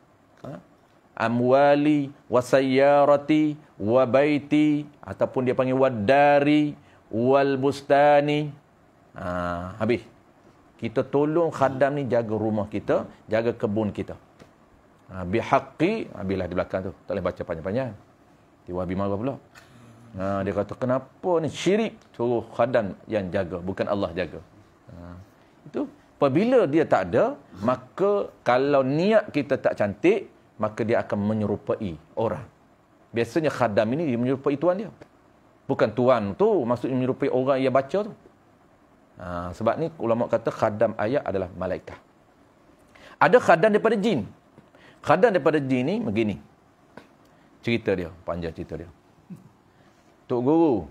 Amwali wasayyarati wabaiti, ataupun dia panggil wadari walbustani. Habis. Kita tolong khadam ni jaga rumah kita, jaga kebun kita. Bihaqqi, habislah di belakang tu. Tak boleh baca panjang-panjang. Dia Wahabi marah pula. Dia kata, kenapa ni syirik? Suruh khadam yang jaga, bukan Allah jaga. Itu. Apabila dia tak ada, maka kalau niat kita tak cantik, maka dia akan menyerupai orang. Biasanya khadam ini dia menyerupai tuan dia. Bukan tuan tu, maksudnya menyerupai orang yang baca tu. Sebab ni ulama kata khadam ayat adalah malaikat. Ada khadam daripada jin. Khadam daripada jin ni begini. Cerita dia, panjang cerita dia. Tok Guru,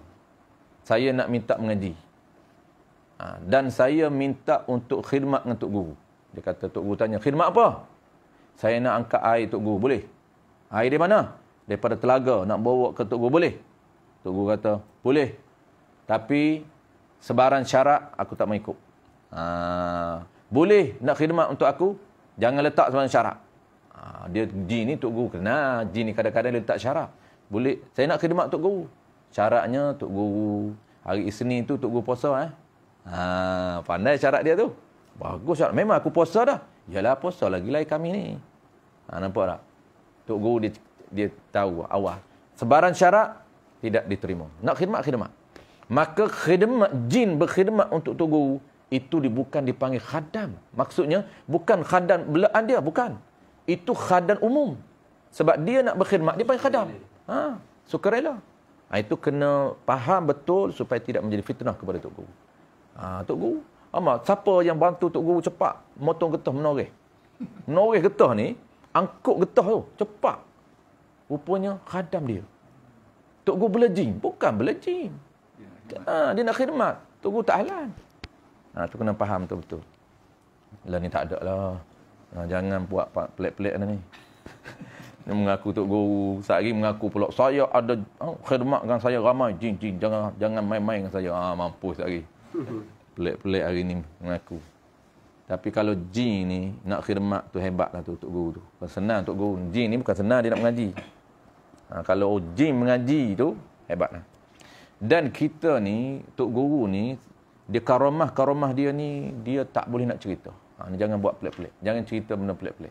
saya nak minta mengaji. Dan saya minta untuk khidmat dengan Tok Guru. Dia kata, Tok Guru tanya, khidmat apa? Saya nak angkat air Tok Guru, boleh? Air dari mana? Daripada telaga, nak bawa ke Tok Guru, boleh? Tok Guru kata, boleh. Tapi sebarang syarat aku tak mau ikut. Boleh nak khidmat untuk aku, jangan letak sebarang syarat. Dia jin ni Tok Guru kena, jin ni kadang-kadang dia letak syarat. Boleh, saya nak khidmat Tok Guru. Syaratnya Tok Guru hari Isnin tu Tok Guru puasa pandai syarat dia tu. Bagus syarat. Memang aku puasa dah. Yalah puasa lagi kami ni. Nampak tak? Tok Guru dia tahu awal. Sebaran syarat tidak diterima. Nak khidmat. Maka jin berkhidmat untuk Tok Guru itu bukan dipanggil khadam. Maksudnya bukan khadam belaan dia, bukan. Itu khadam umum. Sebab dia nak berkhidmat, dia panggil khadam. Sukarela. Itu kena faham betul supaya tidak menjadi fitnah kepada Tok Guru. Tok Guru, siapa yang bantu Tok Guru cepat motong getah menoreh? Menoreh getah ni, angkut getah tu, cepat. Rupanya khadam dia. Tok Guru belajin, bukan belajin. Dia nak khidmat. Tok Guru tak halan. Tu kena faham betul-betul. Lah ni tak ada lah. Jangan buat pelik-pelik ni. Dia mengaku Tok Guru, sehari mengaku pula saya ada khidmat dengan saya ramai jin jangan main-main dengan saya. Mampus sehari. Pelik-pelik hari ni mengaku. Tapi kalau jin ni nak khidmat tu hebatlah tu Tok Guru tu. Bukan senang Tok Guru. Jin ni bukan senang dia nak mengaji. Kalau jin mengaji tu hebatlah. Dan kita ni Tok Guru ni dia karamah dia ni dia tak boleh nak cerita. Jangan buat pelik-pelik. Jangan cerita benda pelik-pelik.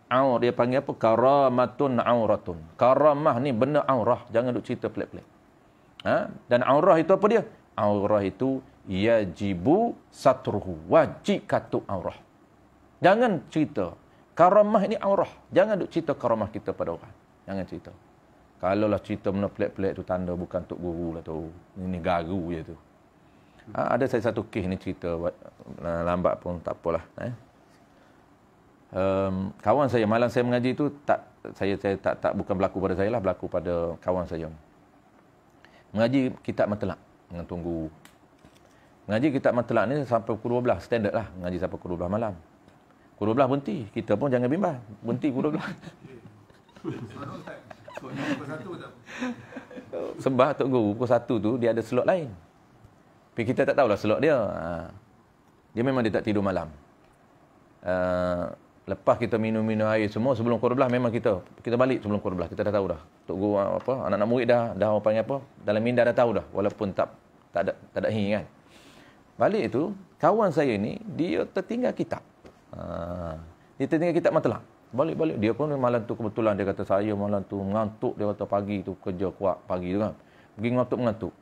Dia panggil apa? Karamatun auratun. Karamah ni benda aurah. Jangan duk cerita pelik-pelik. Dan aurah itu apa dia? Aurah itu yajibu satruhu. Wajib katuk aurah. Jangan cerita. Karamah ini aurah. Jangan duk cerita karamah kita pada orang. Jangan cerita. Kalau lah cerita benda pelik-pelik tu tanda bukan Tok Guru lah tu. Ini garu je tu. Ada saya satu kes ni cerita. Lambat pun tak apalah. Kawan saya malam saya mengaji tu saya tak bukan berlaku pada saya lah, berlaku pada kawan saya. Mengaji kitab Matlaq dengan Tunggu. Mengaji kitab Matlaq ni sampai pukul 12, standard lah mengaji sampai pukul 12 malam. Pukul 12 berhenti, kita pun jangan bimbang. Berhenti pukul 12. Sebab Tok Guru pukul 1 tu dia ada slot lain. Tapi kita tak tahulah slot dia. Dia memang dia tak tidur malam. Lepas kita minum air semua sebelum pukul 12 memang kita balik sebelum pukul 12. Kita dah tahu dah. Tok Guru anak-anak murid dah orang panggil apa? Dalam minda dah tahu dah walaupun tak ada hi kan. Balik tu kawan saya ni dia tertinggal kitab. Dia tertinggal kitab Matlaq. Balik dia pun malam tu kebetulan dia kata saya malam tu mengantuk, dia kata pagi tu kerja kuat pagi tu kan. Pergi mengantuk.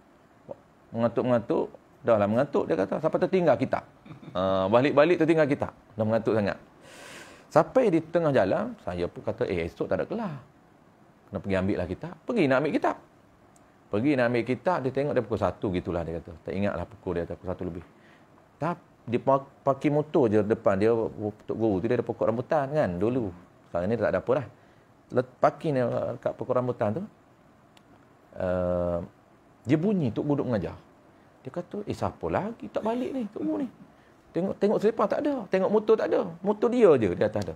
Dah lah mengantuk dia kata sampai tertinggal kitab. Balik tertinggal kitab. Dah mengantuk sangat. Sampai di tengah jalan, saya pun kata, esok tak ada kelas. Kena pergi ambil lah kitab. Pergi nak ambil kitab. Dia tengok dia pukul 1 gitulah dia kata. Tak ingatlah pukul dia pukul 1 lebih. Dia parking motor je depan dia. Tok Guru tu dia ada pokok rambutan kan dulu. Sekarang ni tak ada apa dah. Parking dia kat pokok rambutan tu. Dia bunyi Tok Guru duk mengajar. Dia kata, siapa lagi tak balik ni Tok Guru ni. Tengok selipar tak ada. Tengok motor tak ada. Motor dia je di atas ada.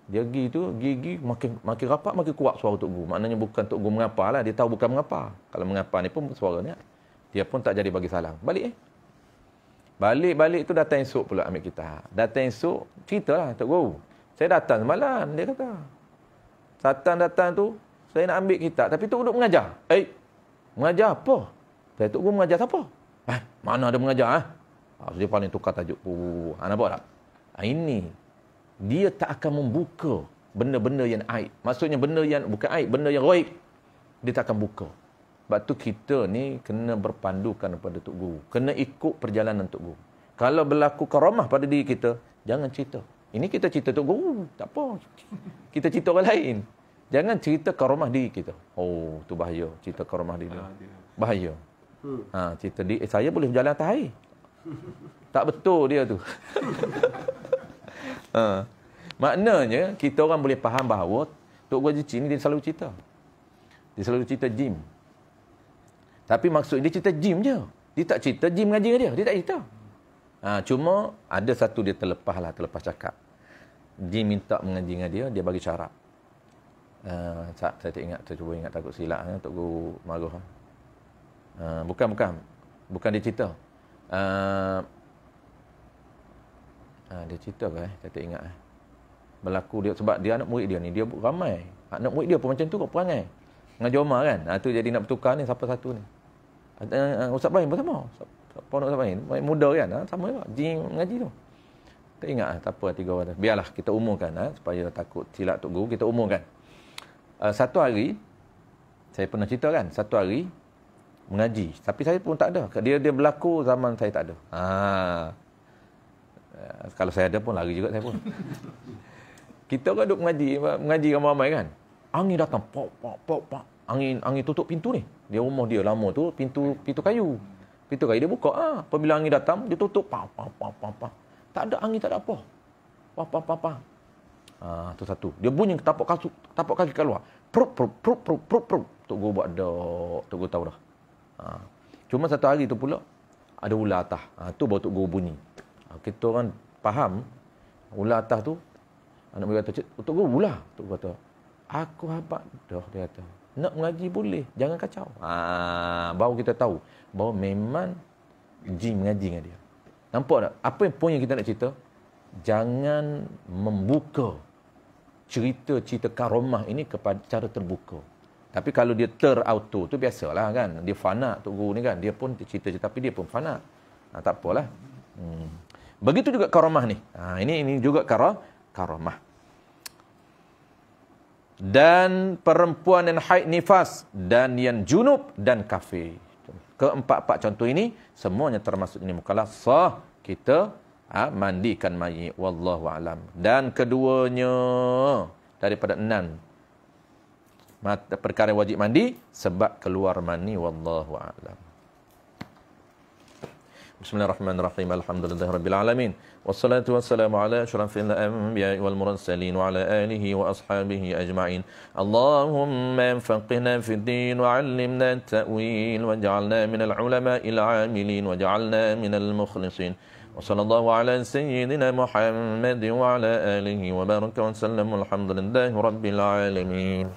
Dia gigi makin rapat makin kuat suara Tok Guru. Maknanya bukan Tok Guru mengapa lah. Dia tahu bukan mengapa. Kalau mengapa ni pun suara ni. Dia pun tak jadi bagi salam. Balik tu datang esok pula ambil kitab. Datang esok ceritalah Tok Guru. Saya datang semalam dia kata. Datang tu saya nak ambil kitab tapi Tok Guru duk mengajar. Mengajar apa? Saya Tok Guru mengajar siapa? Mana ada mengajar dia paling tukar tajuk. Nampak tak? Ini dia tak akan membuka benda-benda yang aib. Maksudnya benda yang bukan aib, benda yang ghaib. Dia tak akan buka. Sebab tu kita ni kena berpandukan kepada Tok Guru. Kena ikut perjalanan Tok Guru. Kalau berlaku karamah pada diri kita, jangan cerita. Ini kita cerita Tok Guru, tak apa. Kita cerita orang lain. Jangan cerita karamah diri kita. Tu bahaya. Cerita karamah diri. Bahaya. Cerita diri, saya boleh berjalan atas air. Tak betul dia tu. Maknanya kita orang boleh faham bahawa Tok Guru Haji ni dia selalu cerita. Dia selalu cerita jim. Tapi maksud dia cerita jim je. Dia tak cerita jim mengaji dengan dia. Dia tak cerita. Cuma ada satu dia terlepas cakap. Jim minta mengaji dengan dia bagi syarat. Saya tak ingat, saya cuba ingat takut silap Tok Guru marah. Bukan dia cerita. Dia cerita ke saya tak ingat berlaku dia sebab dia anak murid dia ni dia ramai anak murid dia pun macam tu kok perangai mengajar Omar kan. Tu jadi nak bertukar ni siapa satu ni Ustaz Ibrahim pun sama. Pondok Ustaz Ibrahim muda kan sama juga jin mengaji tu. Tak ingat tak apa 3 orang. Biarlah kita umumkan supaya takut silap Tok Guru, kita umumkan. Satu hari saya pernah cerita kan, satu hari mengaji, tapi saya pun tak ada. Dia berlaku zaman saya tak ada. Kalau saya ada pun lari juga saya pun. Kita kan duduk mengaji ramai-ramai kan. Angin datang, pop. Angin tutup pintu ni. Dia rumah dia lama tu pintu kayu. Pintu kayu dia buka. Apabila angin datang, dia tutup. Tak ada angin, tak ada apa. Tu satu. Dia bunyi tapak kaki keluar. Prup. Tok Guru buat dok. Tok Guru tahu dah. Cuma satu hari tu pula ada ular atas. Tu baru Tok Guru bunyi. Kita orang faham ular atas tu. Anak murid kata, Tok Guru ular. Tok Guru kata, aku habaq dah, dia kata. Nak mengaji boleh, jangan kacau. Baru kita tahu bahawa memang jin mengaji dengan dia. Nampak tak? Apa yang poin yang kita nak cerita? Jangan membuka cerita-cerita karamah ini kepada cara terbuka. Tapi kalau dia terauto, tu biasalah kan. Dia fana Tok Guru ni kan. Dia pun cerita-cerita tapi dia pun fana. Tak apalah. Begitu juga karamah ni. Ini juga karamah. Dan perempuan yang haid nifas dan yang junub dan kafir. Keempat-empat contoh ini semuanya termasuk ini mukallaf sah kita mandikan mayit, wallahu alam. Dan keduanya daripada 6 perkara wajib mandi sebab keluar mani, wallahu alam. Bismillahirrahmanirrahim. Alhamdulillahirabbil alamin. Wassalatu wassalamu ala asyrafil anbiya'i wal mursalin wa ala alihi wa ashabihi ajma'in. Allahumma faqihna fid din wa 'allimna at-ta'wil waj'alna minal ulama'il 'amilin waj'alna minal mukhlisin. Wa sallallahu ala sayyidina Muhammad wa ala alihi wa baraka wa sallam. Alhamdulillahirabbil alamin.